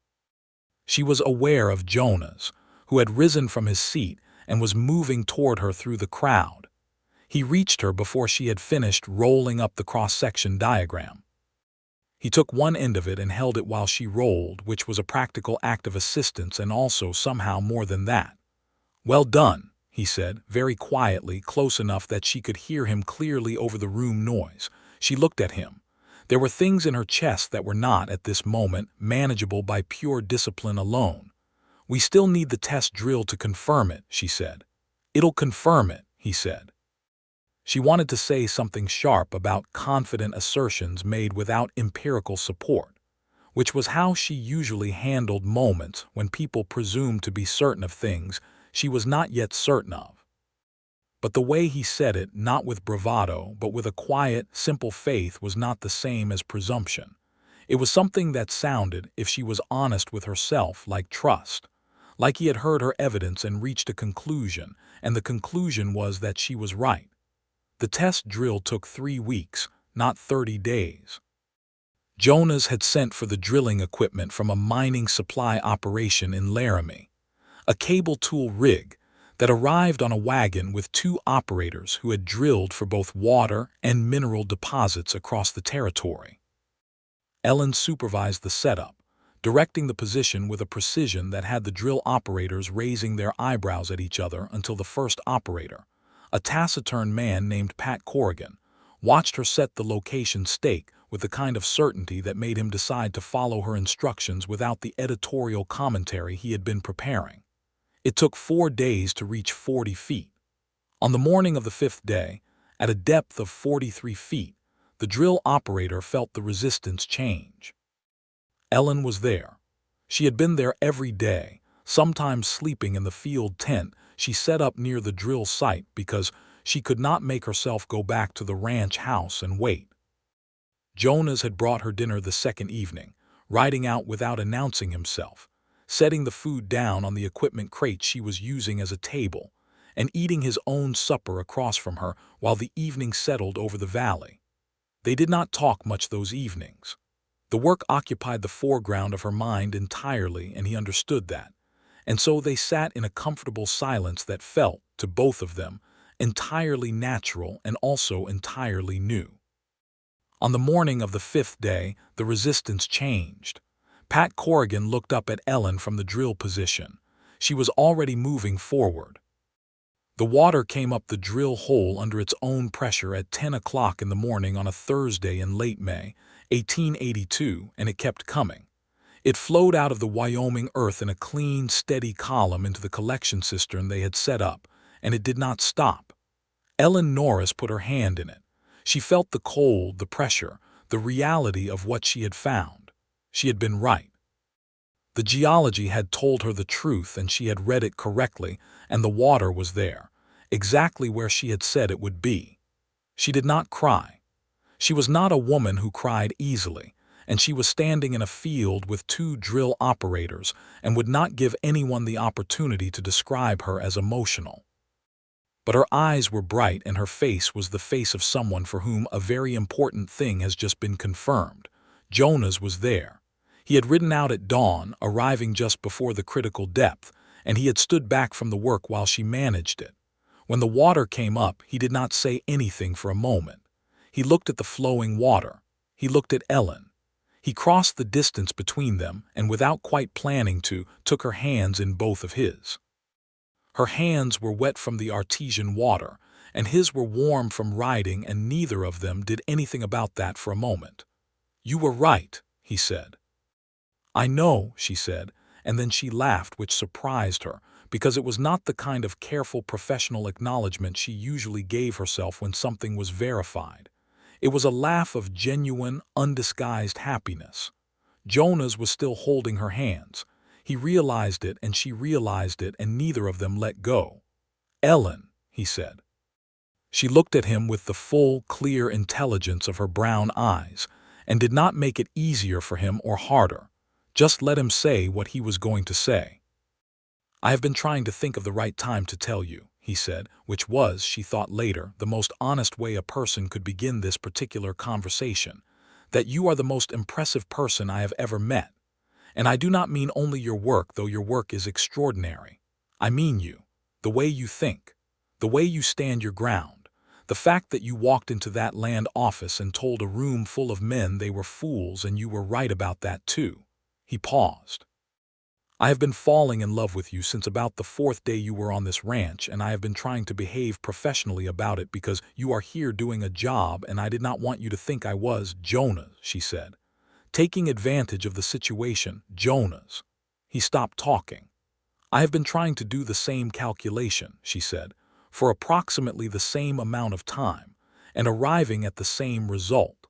She was aware of Jonas, who had risen from his seat and was moving toward her through the crowd. He reached her before she had finished rolling up the cross-section diagram. He took one end of it and held it while she rolled, which was a practical act of assistance and also somehow more than that. "Well done," he said, very quietly, close enough that she could hear him clearly over the room noise. She looked at him. There were things in her chest that were not, at this moment, manageable by pure discipline alone. "We still need the test drill to confirm it," she said. "It'll confirm it," he said. She wanted to say something sharp about confident assertions made without empirical support, which was how she usually handled moments when people presumed to be certain of things she was not yet certain of. But the way he said it, not with bravado, but with a quiet, simple faith, was not the same as presumption. It was something that sounded, if she was honest with herself, like trust. Like he had heard her evidence and reached a conclusion, and the conclusion was that she was right. The test drill took 3 weeks, not 30 days. Jonas had sent for the drilling equipment from a mining supply operation in Laramie. A cable tool rig, that arrived on a wagon with two operators who had drilled for both water and mineral deposits across the territory. Ellen supervised the setup, directing the position with a precision that had the drill operators raising their eyebrows at each other until the first operator, a taciturn man named Pat Corrigan, watched her set the location stake with the kind of certainty that made him decide to follow her instructions without the editorial commentary he had been preparing. It took 4 days to reach 40 feet. On the morning of the 5th day, at a depth of 43 feet, the drill operator felt the resistance change. Ellen was there. She had been there every day, sometimes sleeping in the field tent she set up near the drill site because she could not make herself go back to the ranch house and wait. Jonas had brought her dinner the second evening, riding out without announcing himself, setting the food down on the equipment crate she was using as a table, and eating his own supper across from her while the evening settled over the valley. They did not talk much those evenings. The work occupied the foreground of her mind entirely, and he understood that, and so they sat in a comfortable silence that felt, to both of them, entirely natural and also entirely new. On the morning of the 5th day, the resistance changed. Pat Corrigan looked up at Ellen from the drill position. She was already moving forward. The water came up the drill hole under its own pressure at 10 o'clock in the morning on a Thursday in late May, 1882, and it kept coming. It flowed out of the Wyoming earth in a clean, steady column into the collection cistern they had set up, and it did not stop. Ellen Norris put her hand in it. She felt the cold, the pressure, the reality of what she had found. She had been right. The geology had told her the truth, and she had read it correctly, and the water was there, exactly where she had said it would be. She did not cry. She was not a woman who cried easily, and she was standing in a field with two drill operators and would not give anyone the opportunity to describe her as emotional. But her eyes were bright, and her face was the face of someone for whom a very important thing has just been confirmed. Jonas was there. He had ridden out at dawn, arriving just before the critical depth, and he had stood back from the work while she managed it. When the water came up, he did not say anything for a moment. He looked at the flowing water. He looked at Ellen. He crossed the distance between them, and without quite planning to, took her hands in both of his. Her hands were wet from the artesian water, and his were warm from riding, and neither of them did anything about that for a moment. "You were right," he said. "I know," she said, and then she laughed, which surprised her, because it was not the kind of careful professional acknowledgement she usually gave herself when something was verified. It was a laugh of genuine, undisguised happiness. Jonas was still holding her hands. He realized it, and she realized it, and neither of them let go. "Ellen," he said. She looked at him with the full, clear intelligence of her brown eyes, and did not make it easier for him or harder. Just let him say what he was going to say. "I have been trying to think of the right time to tell you," he said, which was, she thought later, the most honest way a person could begin this particular conversation, "that you are the most impressive person I have ever met. And I do not mean only your work, though your work is extraordinary. I mean you, the way you think, the way you stand your ground, the fact that you walked into that land office and told a room full of men they were fools, and you were right about that too." He paused. "I have been falling in love with you since about the 4th day you were on this ranch, and I have been trying to behave professionally about it because you are here doing a job, and I did not want you to think I was Jonas," she said. "Taking advantage of the situation, Jonas." He stopped talking. "I have been trying to do the same calculation," she said, "for approximately the same amount of time, and arriving at the same result."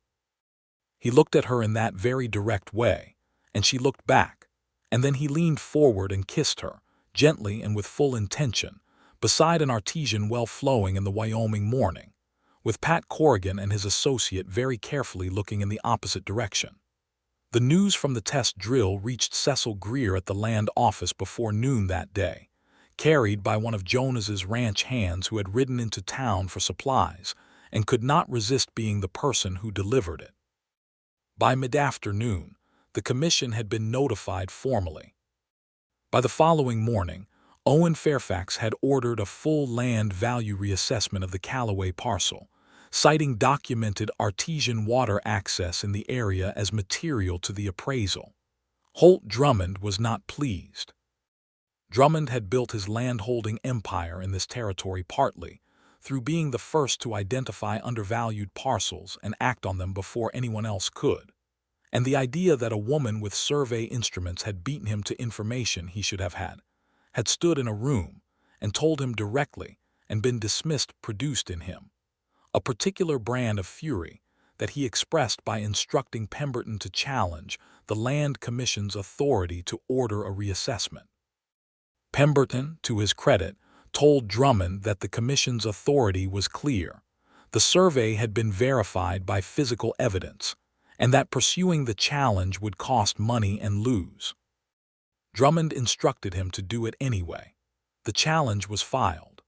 He looked at her in that very direct way, and she looked back, and then he leaned forward and kissed her, gently and with full intention, beside an artesian well flowing in the Wyoming morning, with Pat Corrigan and his associate very carefully looking in the opposite direction. The news from the test drill reached Cecil Greer at the land office before noon that day, carried by one of Jonas's ranch hands who had ridden into town for supplies and could not resist being the person who delivered it. By mid-afternoon, the commission had been notified formally. By the following morning, Owen Fairfax had ordered a full land value reassessment of the Callaway parcel, citing documented artesian water access in the area as material to the appraisal. Holt Drummond was not pleased. Drummond had built his landholding empire in this territory partly through being the first to identify undervalued parcels and act on them before anyone else could. And the idea that a woman with survey instruments had beaten him to information he should have had stood in a room and told him directly and been dismissed produced in him a particular brand of fury that he expressed by instructing Pemberton to challenge the Land Commission's authority to order a reassessment. Pemberton, to his credit, told Drummond that the Commission's authority was clear. The survey had been verified by physical evidence, and that pursuing the challenge would cost money and lose. Drummond instructed him to do it anyway. The challenge was filed.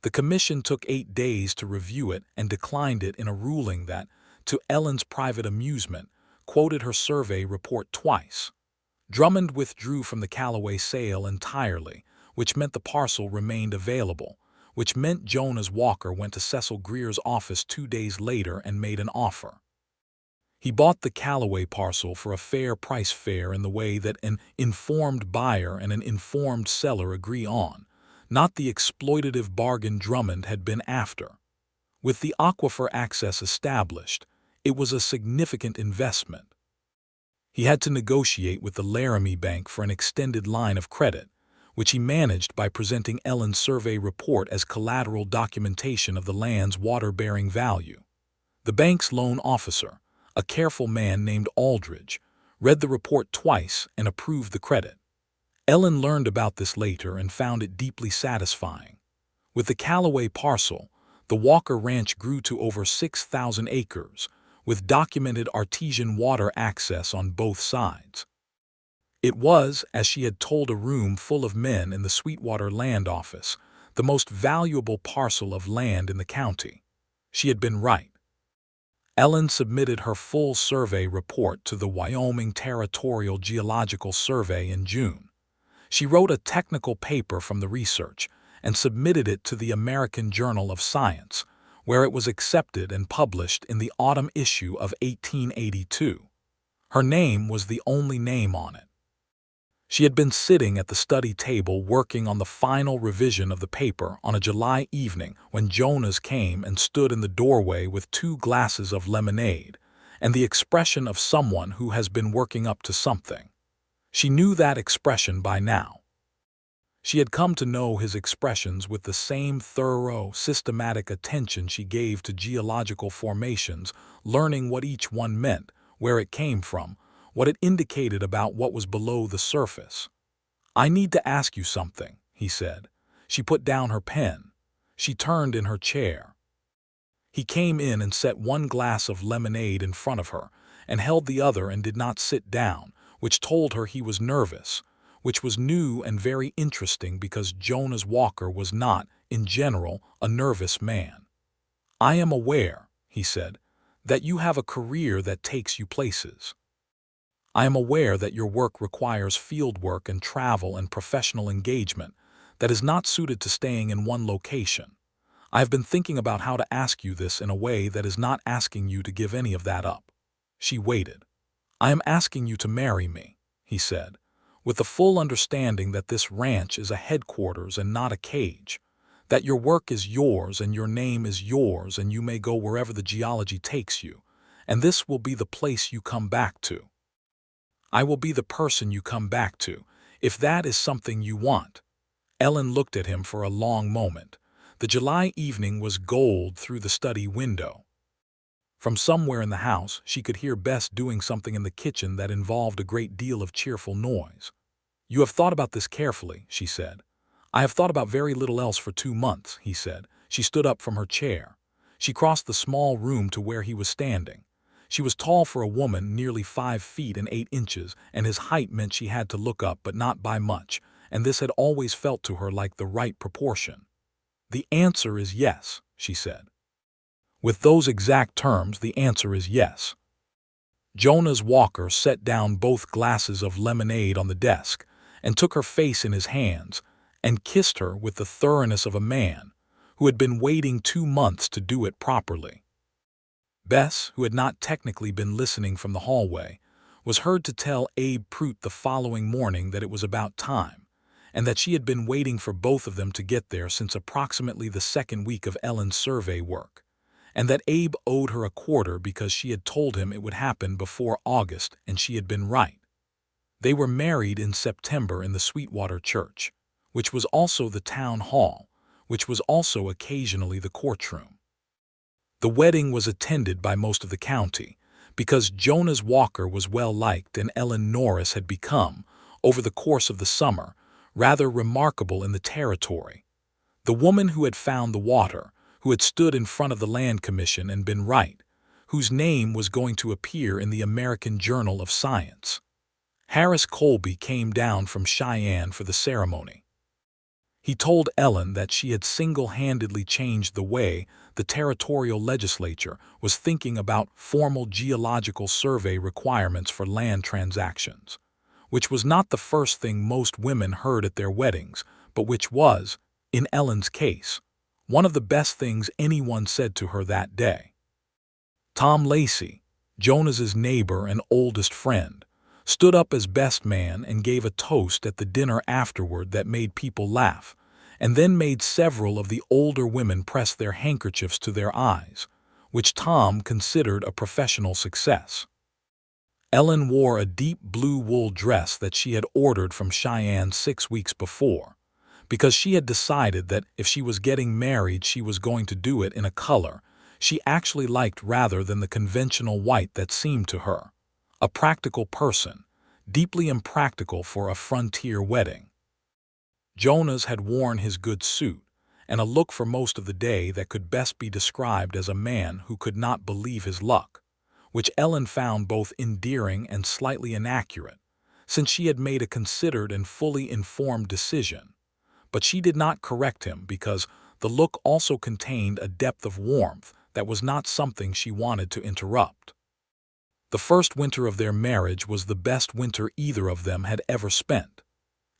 The Commission took 8 days to review it and declined it in a ruling that, to Ellen's private amusement, quoted her survey report twice. Drummond withdrew from the Callaway sale entirely, which meant the parcel remained available, which meant Jonas Walker went to Cecil Greer's office 2 days later and made an offer. He bought the Callaway parcel for a fair price, fair in the way that an informed buyer and an informed seller agree on, not the exploitative bargain Drummond had been after. With the aquifer access established, it was a significant investment. He had to negotiate with the Laramie Bank for an extended line of credit, which he managed by presenting Ellen's survey report as collateral documentation of the land's water-bearing value. The bank's loan officer, a careful man named Aldridge, read the report twice and approved the credit. Ellen learned about this later and found it deeply satisfying. With the Callaway parcel, the Walker Ranch grew to over 6,000 acres, with documented artesian water access on both sides. It was, as she had told a room full of men in the Sweetwater Land Office, the most valuable parcel of land in the county. She had been right. Ellen submitted her full survey report to the Wyoming Territorial Geological Survey in June. She wrote a technical paper from the research and submitted it to the American Journal of Science, where it was accepted and published in the autumn issue of 1882. Her name was the only name on it. She had been sitting at the study table working on the final revision of the paper on a July evening when Jonas came and stood in the doorway with 2 glasses of lemonade and the expression of someone who has been working up to something. She knew that expression by now. She had come to know his expressions with the same thorough, systematic attention she gave to geological formations, learning what each one meant, where it came from, what it indicated about what was below the surface. "I need to ask you something," he said. She put down her pen. She turned in her chair. He came in and set 1 glass of lemonade in front of her and held the other and did not sit down, which told her he was nervous, which was new and very interesting because Jonas Walker was not, in general, a nervous man. "I am aware," he said, "that you have a career that takes you places. I am aware that your work requires field work and travel and professional engagement that is not suited to staying in one location. I have been thinking about how to ask you this in a way that is not asking you to give any of that up." She waited. "I am asking you to marry me," he said, "with the full understanding that this ranch is a headquarters and not a cage, that your work is yours and your name is yours and you may go wherever the geology takes you, and this will be the place you come back to. I will be the person you come back to, if that is something you want." Ellen looked at him for a long moment. The July evening was gold through the study window. From somewhere in the house, she could hear Bess doing something in the kitchen that involved a great deal of cheerful noise. "You have thought about this carefully," she said. "I have thought about very little else for 2 months," he said. She stood up from her chair. She crossed the small room to where he was standing. She was tall for a woman, nearly 5 feet and 8 inches, and his height meant she had to look up but not by much, and this had always felt to her like the right proportion. "The answer is yes," she said. "With those exact terms, the answer is yes." Jonas Walker set down both glasses of lemonade on the desk and took her face in his hands. and kissed her with the thoroughness of a man who had been waiting 2 months to do it properly. Bess, who had not technically been listening from the hallway, was heard to tell Abe Prout the following morning that it was about time, and that she had been waiting for both of them to get there since approximately the second week of Ellen's survey work, and that Abe owed her a quarter because she had told him it would happen before August, and she had been right. They were married in September in the Sweetwater Church, which was also the town hall, which was also occasionally the courtroom. The wedding was attended by most of the county, because Jonas Walker was well liked and Ellen Norris had become, over the course of the summer, rather remarkable in the territory. The woman who had found the water, who had stood in front of the Land Commission and been right, whose name was going to appear in the American Journal of Science. Harris Colby came down from Cheyenne for the ceremony. He told Ellen that she had single-handedly changed the way the territorial legislature was thinking about formal geological survey requirements for land transactions, which was not the first thing most women heard at their weddings, but which was, in Ellen's case, one of the best things anyone said to her that day. Tom Lacey, Jonas's neighbor and oldest friend, stood up as best man and gave a toast at the dinner afterward that made people laugh, and then made several of the older women press their handkerchiefs to their eyes, which Tom considered a professional success. Ellen wore a deep blue wool dress that she had ordered from Cheyenne 6 weeks before, because she had decided that if she was getting married she was going to do it in a color she actually liked rather than the conventional white that seemed to her a practical person, deeply impractical for a frontier wedding. Jonas had worn his good suit, and a look for most of the day that could best be described as a man who could not believe his luck, which Ellen found both endearing and slightly inaccurate, since she had made a considered and fully informed decision. But she did not correct him because the look also contained a depth of warmth that was not something she wanted to interrupt. The first winter of their marriage was the best winter either of them had ever spent.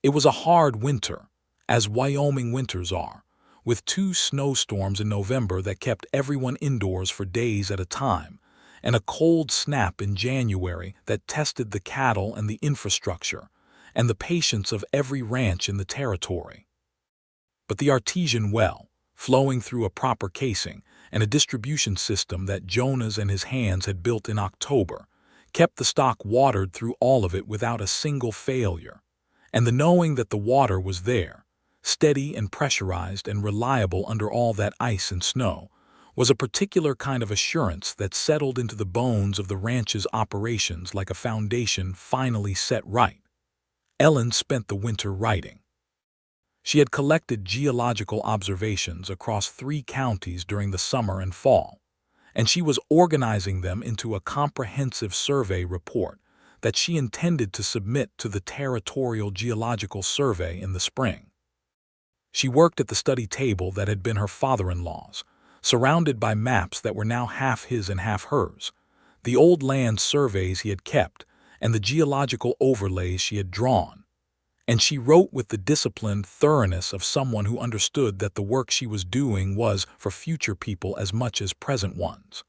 It was a hard winter, as Wyoming winters are, with 2 snowstorms in November that kept everyone indoors for days at a time, and a cold snap in January that tested the cattle and the infrastructure, and the patience of every ranch in the territory. But the artesian well, flowing through a proper casing, and a distribution system that Jonas and his hands had built in October, kept the stock watered through all of it without a single failure, and the knowing that the water was there, steady and pressurized and reliable under all that ice and snow, was a particular kind of assurance that settled into the bones of the ranch's operations like a foundation finally set right. Ellen spent the winter writing. She had collected geological observations across 3 counties during the summer and fall, and she was organizing them into a comprehensive survey report that she intended to submit to the Territorial Geological Survey in the spring. She worked at the study table that had been her father-in-law's, surrounded by maps that were now half his and half hers, the old land surveys he had kept, and the geological overlays she had drawn. And she wrote with the disciplined thoroughness of someone who understood that the work she was doing was for future people as much as present ones.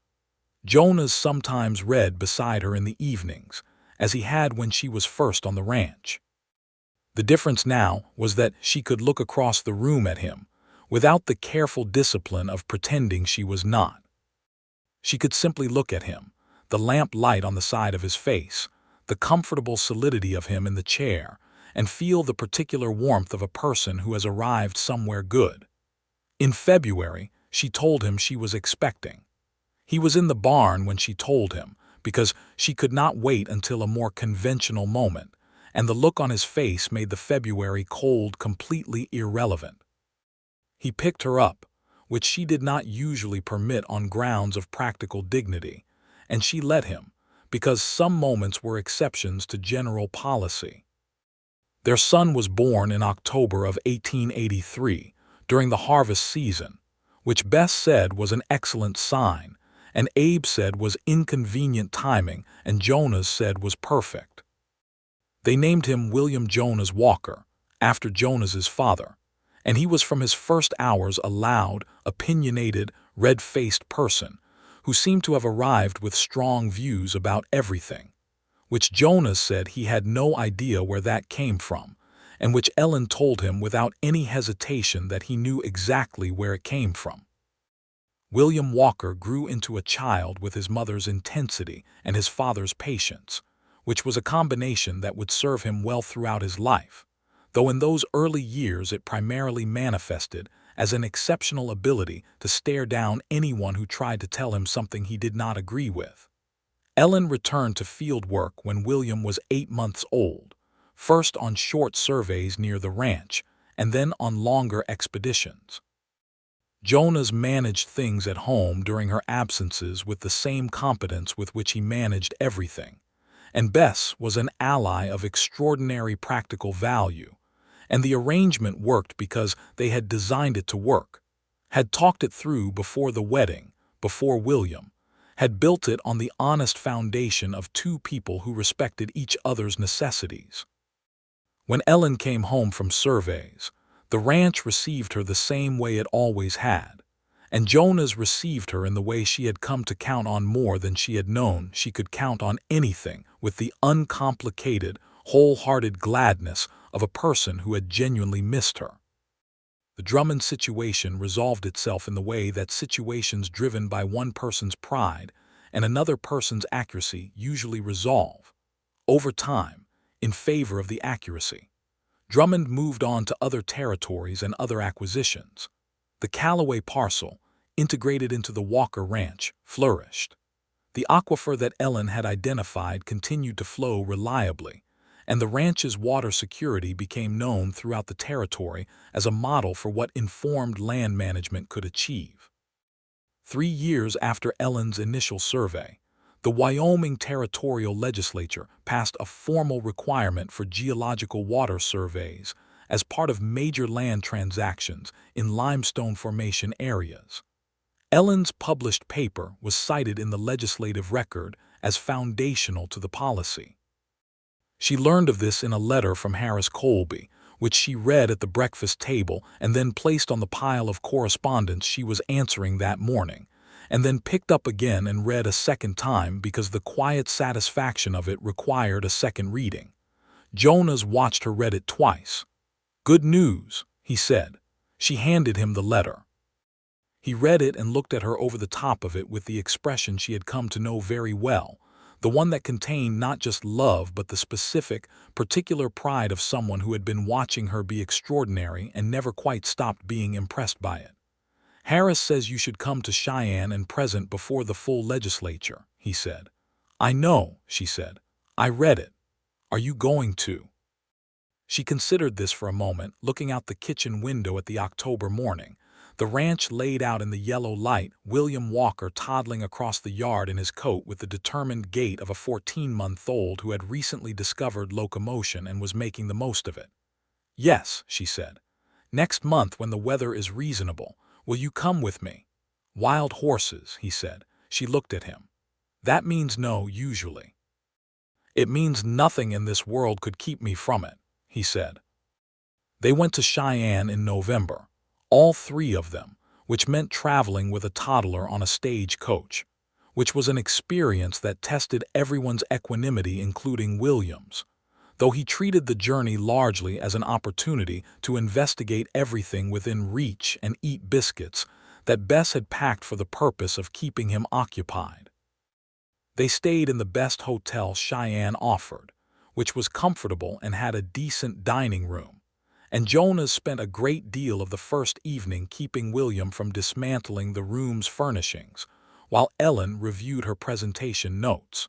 Jonas sometimes read beside her in the evenings, as he had when she was first on the ranch. The difference now was that she could look across the room at him, without the careful discipline of pretending she was not. She could simply look at him, the lamp light on the side of his face, the comfortable solidity of him in the chair, and feel the particular warmth of a person who has arrived somewhere good. In February, she told him she was expecting. He was in the barn when she told him, because she could not wait until a more conventional moment, and the look on his face made the February cold completely irrelevant. He picked her up, which she did not usually permit on grounds of practical dignity, and she let him, because some moments were exceptions to general policy. Their son was born in October of 1883, during the harvest season, which Bess said was an excellent sign, and Abe said was inconvenient timing, and Jonas said was perfect. They named him William Jonas Walker, after Jonas's father, And he was from his first hours a loud, opinionated, red-faced person who seemed to have arrived with strong views about everything, which Jonas said he had no idea where that came from, and which Ellen told him without any hesitation that he knew exactly where it came from. William Walker grew into a child with his mother's intensity and his father's patience, which was a combination that would serve him well throughout his life, though in those early years it primarily manifested as an exceptional ability to stare down anyone who tried to tell him something he did not agree with. Ellen returned to field work when William was 8 months old, first on short surveys near the ranch, and then on longer expeditions. Jonas managed things at home during her absences with the same competence with which he managed everything, and Bess was an ally of extraordinary practical value, and the arrangement worked because they had designed it to work, had talked it through before the wedding, before William, had built it on the honest foundation of two people who respected each other's necessities. When Ellen came home from surveys, the ranch received her the same way it always had, and Jonas received her in the way she had come to count on more than she had known she could count on anything, with the uncomplicated, wholehearted gladness of a person who had genuinely missed her. The Drummond situation resolved itself in the way that situations driven by one person's pride and another person's accuracy usually resolve, over time, in favor of the accuracy. Drummond moved on to other territories and other acquisitions. The Callaway parcel, integrated into the Walker Ranch, flourished. The aquifer that Ellen had identified continued to flow reliably, and the ranch's water security became known throughout the territory as a model for what informed land management could achieve. 3 years after Ellen's initial survey, the Wyoming Territorial Legislature passed a formal requirement for geological water surveys as part of major land transactions in limestone formation areas. Ellen's published paper was cited in the legislative record as foundational to the policy. She learned of this in a letter from Harris Colby, which she read at the breakfast table and then placed on the pile of correspondence she was answering that morning, and then picked up again and read a second time because the quiet satisfaction of it required a second reading. Jonas watched her read it twice. "Good news," he said. She handed him the letter. He read it and looked at her over the top of it with the expression she had come to know very well, the one that contained not just love but the specific, particular pride of someone who had been watching her be extraordinary and never quite stopped being impressed by it. "Harris says you should come to Cheyenne and present before the full legislature," he said. "I know," she said. "I read it. Are you going to?" She considered this for a moment, looking out the kitchen window at the October morning, the ranch laid out in the yellow light, William Walker toddling across the yard in his coat with the determined gait of a 14-month-old who had recently discovered locomotion and was making the most of it. "Yes," she said. "Next month when the weather is reasonable. Will you come with me?" "Wild horses," he said. She looked at him. "That means no, usually." "It means nothing in this world could keep me from it," he said. They went to Cheyenne in November, all 3 of them, which meant traveling with a toddler on a stage coach, which was an experience that tested everyone's equanimity, including William's, though he treated the journey largely as an opportunity to investigate everything within reach and eat biscuits that Bess had packed for the purpose of keeping him occupied. They stayed in the best hotel Cheyenne offered, which was comfortable and had a decent dining room, and Jonas spent a great deal of the first evening keeping William from dismantling the room's furnishings, while Ellen reviewed her presentation notes.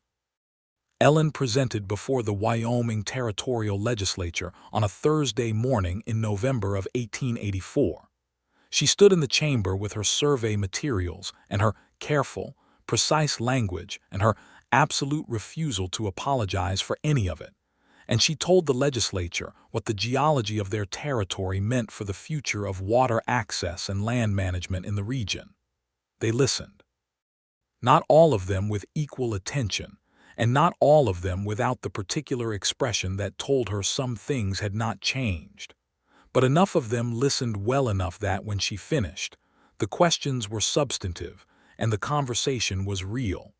Ellen presented before the Wyoming Territorial Legislature on a Thursday morning in November of 1884. She stood in the chamber with her survey materials and her careful, precise language and her absolute refusal to apologize for any of it, and she told the legislature what the geology of their territory meant for the future of water access and land management in the region. They listened. Not all of them with equal attention, and not all of them without the particular expression that told her some things had not changed. but enough of them listened well enough that when she finished, the questions were substantive and the conversation was real.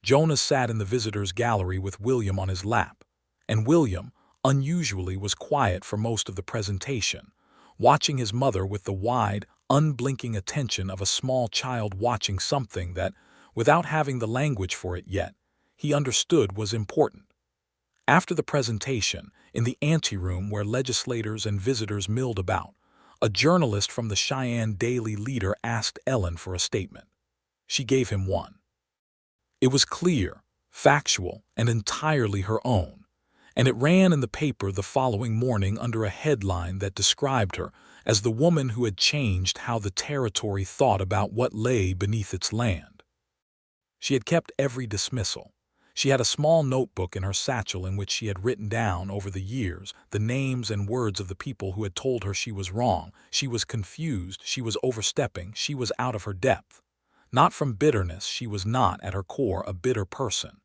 Jonas sat in the visitors' gallery with William on his lap, and William, unusually, was quiet for most of the presentation, watching his mother with the wide, unblinking attention of a small child watching something that, without having the language for it yet, he understood was important. After the presentation, in the anteroom where legislators and visitors milled about, a journalist from the Cheyenne Daily Leader asked Ellen for a statement. She gave him one. It was clear, factual, and entirely her own, and it ran in the paper the following morning under a headline that described her as the woman who had changed how the territory thought about what lay beneath its land. She had kept every dismissal. She had a small notebook in her satchel in which she had written down over the years the names and words of the people who had told her she was wrong, she was confused, she was overstepping, she was out of her depth. Not from bitterness, she was not, at her core, a bitter person,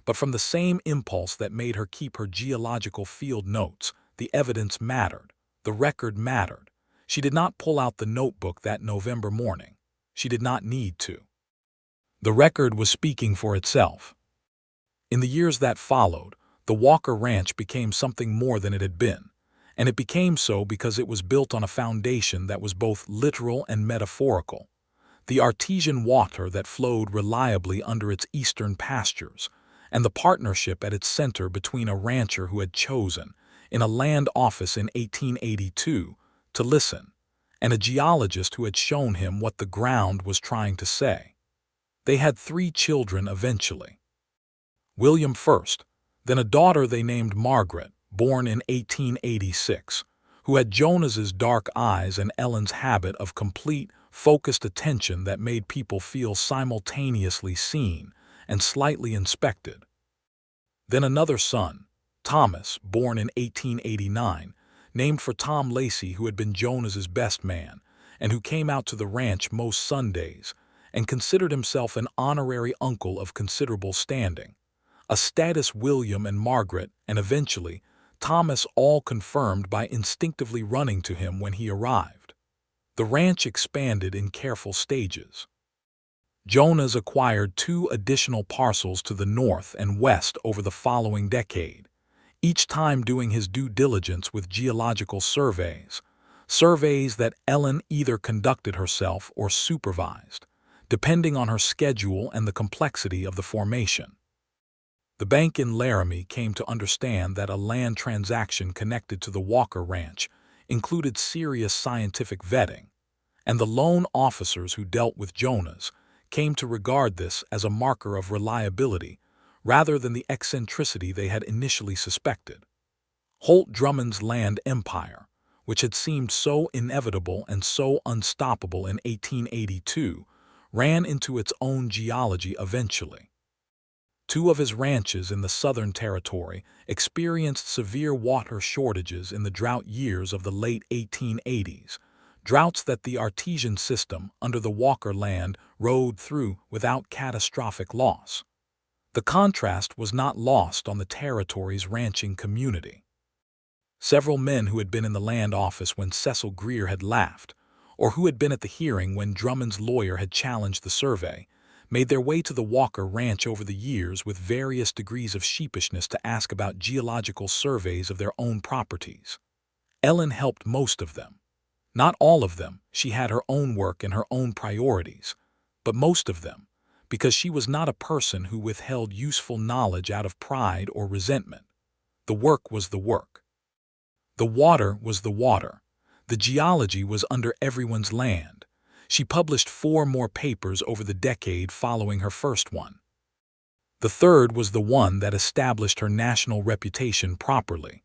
but from the same impulse that made her keep her geological field notes. The evidence mattered. The record mattered. She did not pull out the notebook that November morning. She did not need to. The record was speaking for itself. In the years that followed, the Walker Ranch became something more than it had been, and it became so because it was built on a foundation that was both literal and metaphorical. The artesian water that flowed reliably under its eastern pastures, and the partnership at its center between a rancher who had chosen, in a land office in 1882, to listen, and a geologist who had shown him what the ground was trying to say. They had 3 children eventually. William first, then a daughter they named Margaret, born in 1886, who had Jonas's dark eyes and Ellen's habit of complete, focused attention that made people feel simultaneously seen and slightly inspected. Then another son, Thomas, born in 1889, named for Tom Lacey, who had been Jonas's best man and who came out to the ranch most Sundays and considered himself an honorary uncle of considerable standing. A status William and Margaret, and eventually Thomas, all confirmed by instinctively running to him when he arrived. The ranch expanded in careful stages. Jonas acquired 2 additional parcels to the north and west over the following decade, each time doing his due diligence with geological surveys that Ellen either conducted herself or supervised, depending on her schedule and the complexity of the formation. The bank in Laramie came to understand that a land transaction connected to the Walker Ranch included serious scientific vetting, and the loan officers who dealt with Jonas came to regard this as a marker of reliability rather than the eccentricity they had initially suspected. Holt Drummond's land empire, which had seemed so inevitable and so unstoppable in 1882, ran into its own geology eventually. 2 of his ranches in the Southern Territory experienced severe water shortages in the drought years of the late 1880s, droughts that the artesian system under the Walker land rode through without catastrophic loss. The contrast was not lost on the territory's ranching community. Several men who had been in the land office when Cecil Greer had laughed, or who had been at the hearing when Drummond's lawyer had challenged the survey, made their way to the Walker Ranch over the years with various degrees of sheepishness to ask about geological surveys of their own properties. Ellen helped most of them. Not all of them, she had her own work and her own priorities, but most of them, because she was not a person who withheld useful knowledge out of pride or resentment. The work was the work. The water was the water. The geology was under everyone's land. She published 4 more papers over the decade following her first one. The third was the one that established her national reputation properly,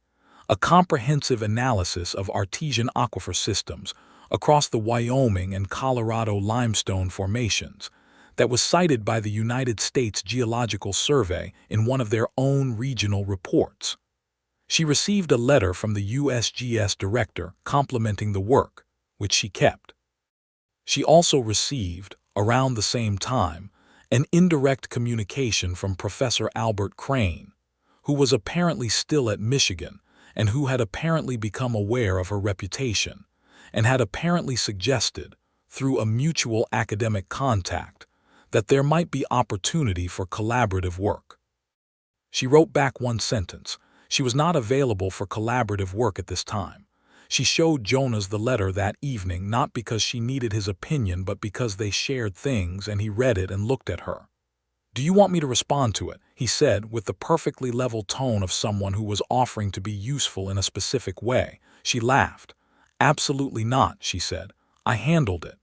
a comprehensive analysis of artesian aquifer systems across the Wyoming and Colorado limestone formations that was cited by the United States Geological Survey in one of their own regional reports. She received a letter from the USGS director complimenting the work, which she kept. She also received, around the same time, an indirect communication from Professor Albert Crane, who was apparently still at Michigan and who had apparently become aware of her reputation, and had apparently suggested, through a mutual academic contact, that there might be opportunity for collaborative work. She wrote back one sentence. She was not available for collaborative work at this time. She showed Jonas the letter that evening not because she needed his opinion but because they shared things and he read it and looked at her. "Do you want me to respond to it?" he said with the perfectly level tone of someone who was offering to be useful in a specific way. She laughed. "Absolutely not," she said. "I handled it."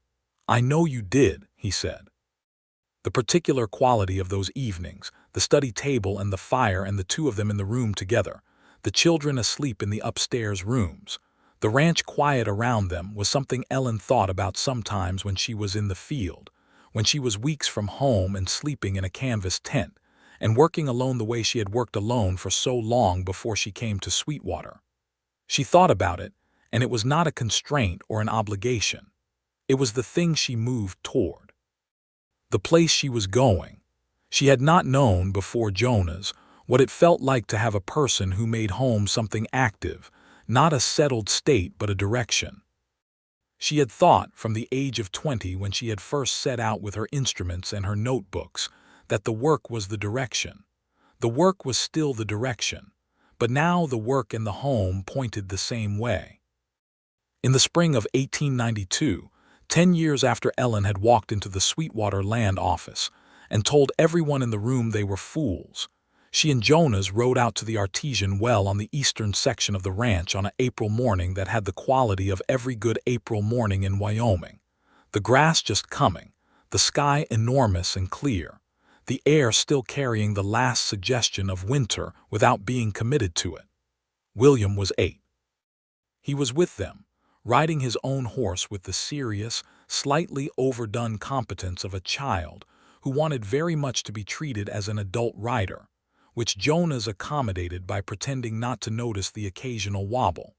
"I know you did," he said. The particular quality of those evenings, the study table and the fire and the two of them in the room together, the children asleep in the upstairs rooms, the ranch quiet around them, was something Ellen thought about sometimes when she was in the field, when she was weeks from home and sleeping in a canvas tent, and working alone the way she had worked alone for so long before she came to Sweetwater. She thought about it, and it was not a constraint or an obligation. It was the thing she moved toward. The place she was going. She had not known before Jonas what it felt like to have a person who made home something active, not a settled state but a direction. She had thought from the age of 20 when she had first set out with her instruments and her notebooks that the work was the direction. The work was still the direction, but now the work and the home pointed the same way. In the spring of 1892, 10 years after Ellen had walked into the Sweetwater land office and told everyone in the room they were fools, she and Jonas rode out to the artesian well on the eastern section of the ranch on an April morning that had the quality of every good April morning in Wyoming. The grass just coming, the sky enormous and clear, the air still carrying the last suggestion of winter without being committed to it. William was 8. He was with them, riding his own horse with the serious, slightly overdone competence of a child who wanted very much to be treated as an adult rider, which Jonas accommodated by pretending not to notice the occasional wobble.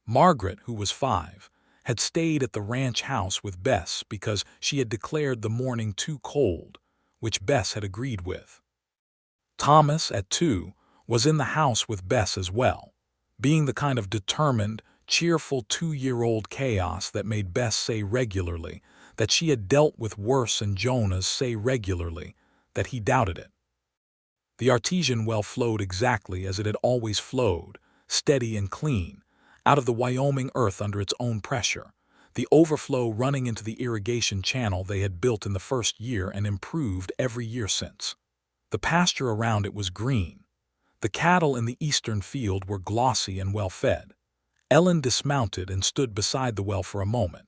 Margaret, who was 5, had stayed at the ranch house with Bess because she had declared the morning too cold, which Bess had agreed with. Thomas, at 2, was in the house with Bess as well, being the kind of determined, cheerful 2-year-old chaos that made Bess say regularly that she had dealt with worse and Jonas say regularly that he doubted it. The artesian well flowed exactly as it had always flowed, steady and clean, out of the Wyoming earth under its own pressure, the overflow running into the irrigation channel they had built in the first year and improved every year since. The pasture around it was green. The cattle in the eastern field were glossy and well-fed. Ellen dismounted and stood beside the well for a moment.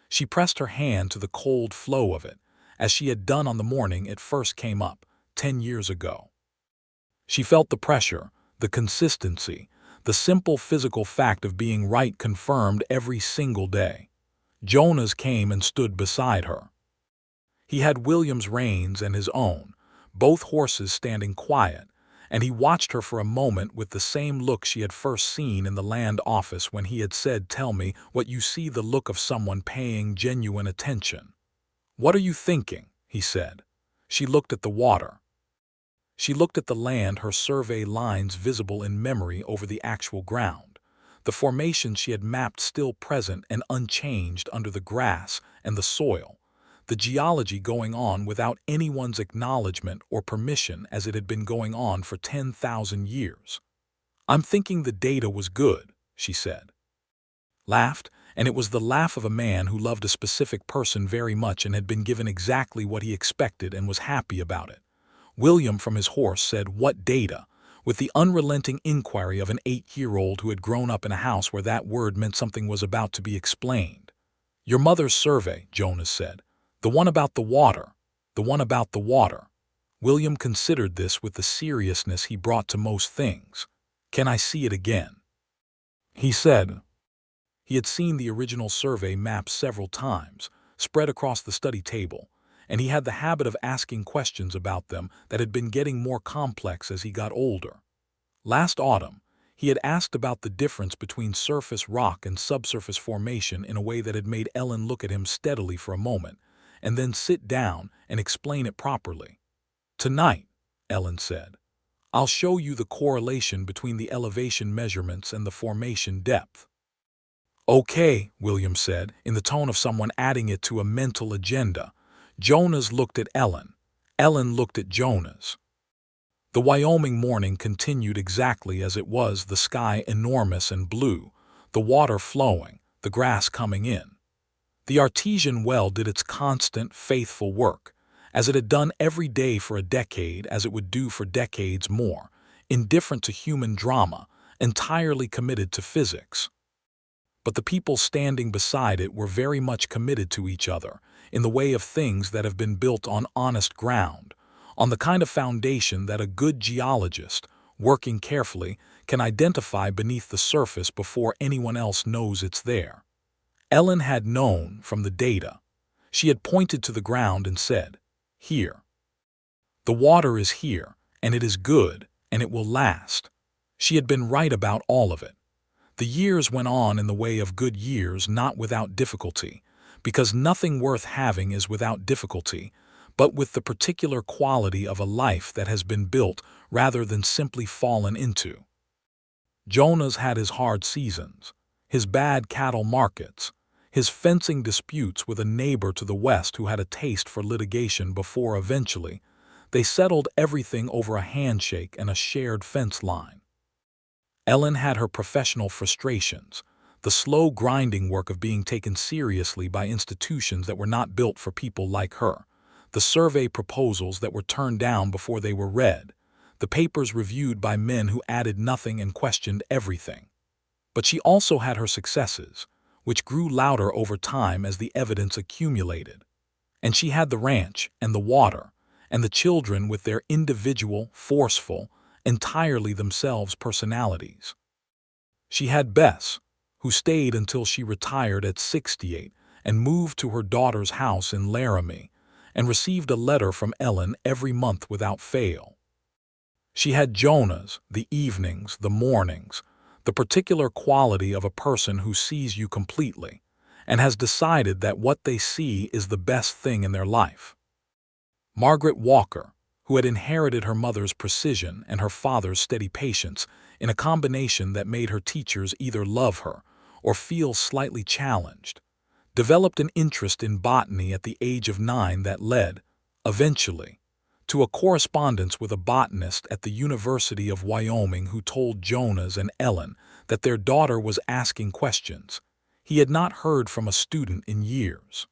She pressed her hand to the cold flow of it, as she had done on the morning it first came up, 10 years ago. She felt the pressure, the consistency, the simple physical fact of being right confirmed every single day. Jonas came and stood beside her. He had William's reins and his own, both horses standing quiet, and he watched her for a moment with the same look she had first seen in the land office when he had said, "Tell me what you see," the look of someone paying genuine attention. "What are you thinking?" he said. She looked at the water. She looked at the land, her survey lines visible in memory over the actual ground, the formations she had mapped still present and unchanged under the grass and the soil, the geology going on without anyone's acknowledgement or permission as it had been going on for 10,000 years. "I'm thinking the data was good," she said. Laughed, and it was the laugh of a man who loved a specific person very much and had been given exactly what he expected and was happy about it. William from his horse said, "What data?" with the unrelenting inquiry of an 8-year-old who had grown up in a house where that word meant something was about to be explained. "Your mother's survey," Jonas said. "The one about the water. The one about the water." William considered this with the seriousness he brought to most things. "Can I see it again?" he said. He had seen the original survey map several times, spread across the study table, and he had the habit of asking questions about them that had been getting more complex as he got older. Last autumn, he had asked about the difference between surface rock and subsurface formation in a way that had made Ellen look at him steadily for a moment, and then sit down and explain it properly. "Tonight," Ellen said, I'll show you the correlation between the elevation measurements and the formation depth." "Okay," William said, in the tone of someone adding it to a mental agenda. Jonas looked at Ellen. Ellen looked at Jonas. The Wyoming morning continued exactly as it was, the sky enormous and blue, the water flowing, the grass coming in. The artesian well did its constant, faithful work, as it had done every day for a decade, as it would do for decades more, indifferent to human drama, entirely committed to physics. But the people standing beside it were very much committed to each other, in the way of things that have been built on honest ground, on the kind of foundation that a good geologist, working carefully, can identify beneath the surface before anyone else knows it's there. Ellen had known from the data. She had pointed to the ground and said, "Here. The water is here, and it is good, and it will last." She had been right about all of it. The years went on in the way of good years, not without difficulty, because nothing worth having is without difficulty, but with the particular quality of a life that has been built rather than simply fallen into. Jonas had his hard seasons, his bad cattle markets, his fencing disputes with a neighbor to the west who had a taste for litigation before eventually they settled everything over a handshake and a shared fence line. Ellen had her professional frustrations, the slow grinding work of being taken seriously by institutions that were not built for people like her, the survey proposals that were turned down before they were read, the papers reviewed by men who added nothing and questioned everything. But she also had her successes, which grew louder over time as the evidence accumulated. And she had the ranch and the water and the children with their individual, forceful, entirely themselves personalities. She had Bess, who stayed until she retired at 68 and moved to her daughter's house in Laramie, and received a letter from Ellen every month without fail. She had Jonas, the evenings, the mornings, the particular quality of a person who sees you completely, and has decided that what they see is the best thing in their life. Margaret Walker, who had inherited her mother's precision and her father's steady patience in a combination that made her teachers either love her or feel slightly challenged, developed an interest in botany at the age of 9 that led, eventually, to a correspondence with a botanist at the University of Wyoming who told Jonas and Ellen that their daughter was asking questions he had not heard from a student in years.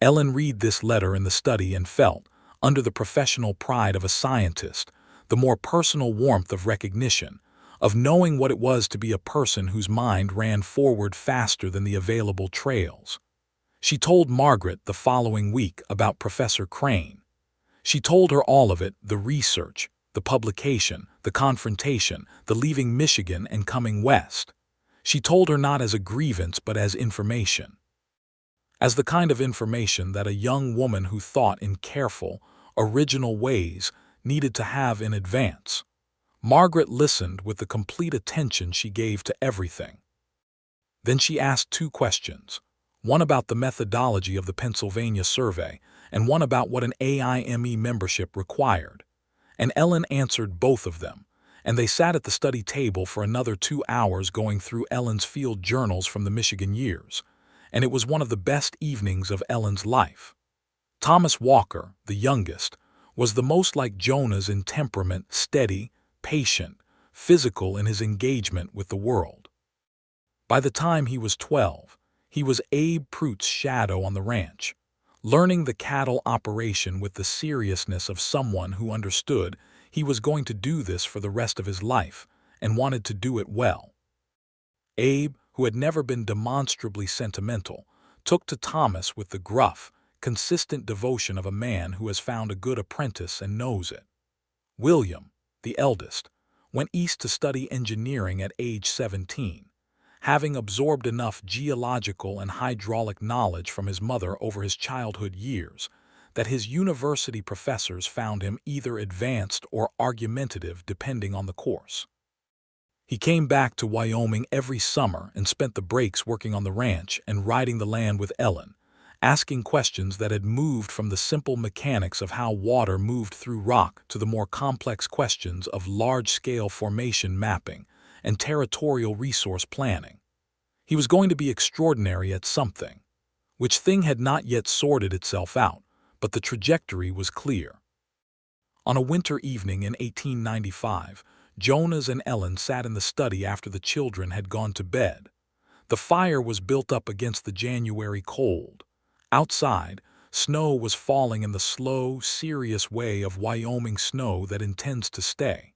Ellen read this letter in the study and felt, under the professional pride of a scientist, the more personal warmth of recognition, of knowing what it was to be a person whose mind ran forward faster than the available trails. She told Margaret the following week about Professor Crane. She told her all of it, the research, the publication, the confrontation, the leaving Michigan and coming west. She told her not as a grievance but as information. As the kind of information that a young woman who thought in careful, original ways needed to have in advance. Margaret listened with the complete attention she gave to everything. Then she asked 2 questions, one about the methodology of the Pennsylvania survey and one about what an AIME membership required. And Ellen answered both of them, and they sat at the study table for another 2 hours going through Ellen's field journals from the Michigan years, and it was one of the best evenings of Ellen's life. Thomas Walker, the youngest, was the most like Jonas in temperament, steady, patient, physical in his engagement with the world. By the time he was 12, he was Abe Pruitt's shadow on the ranch, learning the cattle operation with the seriousness of someone who understood he was going to do this for the rest of his life and wanted to do it well. Abe, who had never been demonstrably sentimental, took to Thomas with the gruff, consistent devotion of a man who has found a good apprentice and knows it. William, the eldest, went east to study engineering at age 17, having absorbed enough geological and hydraulic knowledge from his mother over his childhood years that his university professors found him either advanced or argumentative depending on the course. He came back to Wyoming every summer and spent the breaks working on the ranch and riding the land with Ellen, asking questions that had moved from the simple mechanics of how water moved through rock to the more complex questions of large-scale formation mapping and territorial resource planning. He was going to be extraordinary at something, which thing had not yet sorted itself out, but the trajectory was clear. On a winter evening in 1895, Jonas and Ellen sat in the study after the children had gone to bed. The fire was built up against the January cold. Outside, snow was falling in the slow, serious way of Wyoming snow that intends to stay.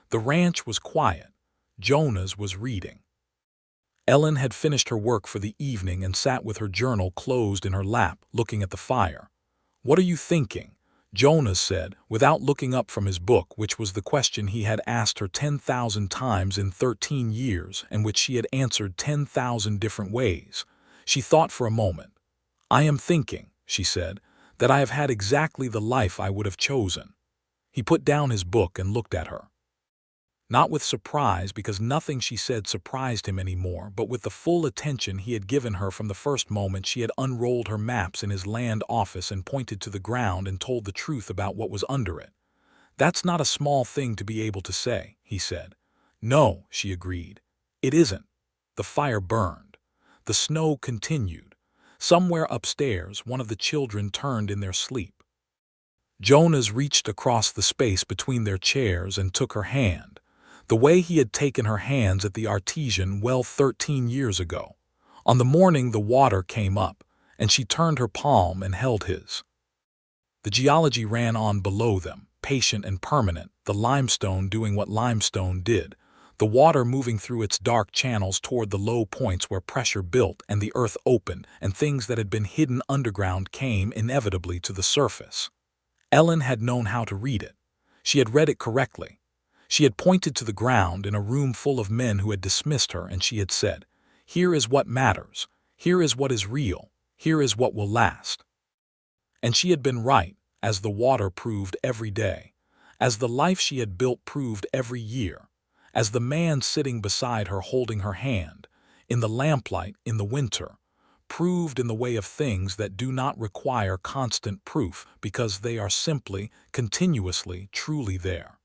The ranch was quiet. Jonas was reading. Ellen had finished her work for the evening and sat with her journal closed in her lap, looking at the fire. "What are you thinking?" Jonas said, without looking up from his book, which was the question he had asked her 10,000 times in 13 years and which she had answered 10,000 different ways. She thought for a moment. "I am thinking," she said, "that I have had exactly the life I would have chosen." He put down his book and looked at her. Not with surprise, because nothing she said surprised him anymore, but with the full attention he had given her from the first moment she had unrolled her maps in his land office and pointed to the ground and told the truth about what was under it. "That's not a small thing to be able to say," he said. "No," she agreed. "It isn't." The fire burned. The snow continued. Somewhere upstairs, one of the children turned in their sleep. Jonas reached across the space between their chairs and took her hand, the way he had taken her hands at the artesian well 13 years ago. On the morning the water came up, and she turned her palm and held his. The geology ran on below them, patient and permanent, the limestone doing what limestone did, the water moving through its dark channels toward the low points where pressure built and the earth opened, and things that had been hidden underground came inevitably to the surface. Ellen had known how to read it. She had read it correctly. She had pointed to the ground in a room full of men who had dismissed her, and she had said, "Here is what matters. Here is what is real. Here is what will last." And she had been right, as the water proved every day, as the life she had built proved every year, as the man sitting beside her holding her hand, in the lamplight in the winter, proved in the way of things that do not require constant proof because they are simply, continuously, truly there.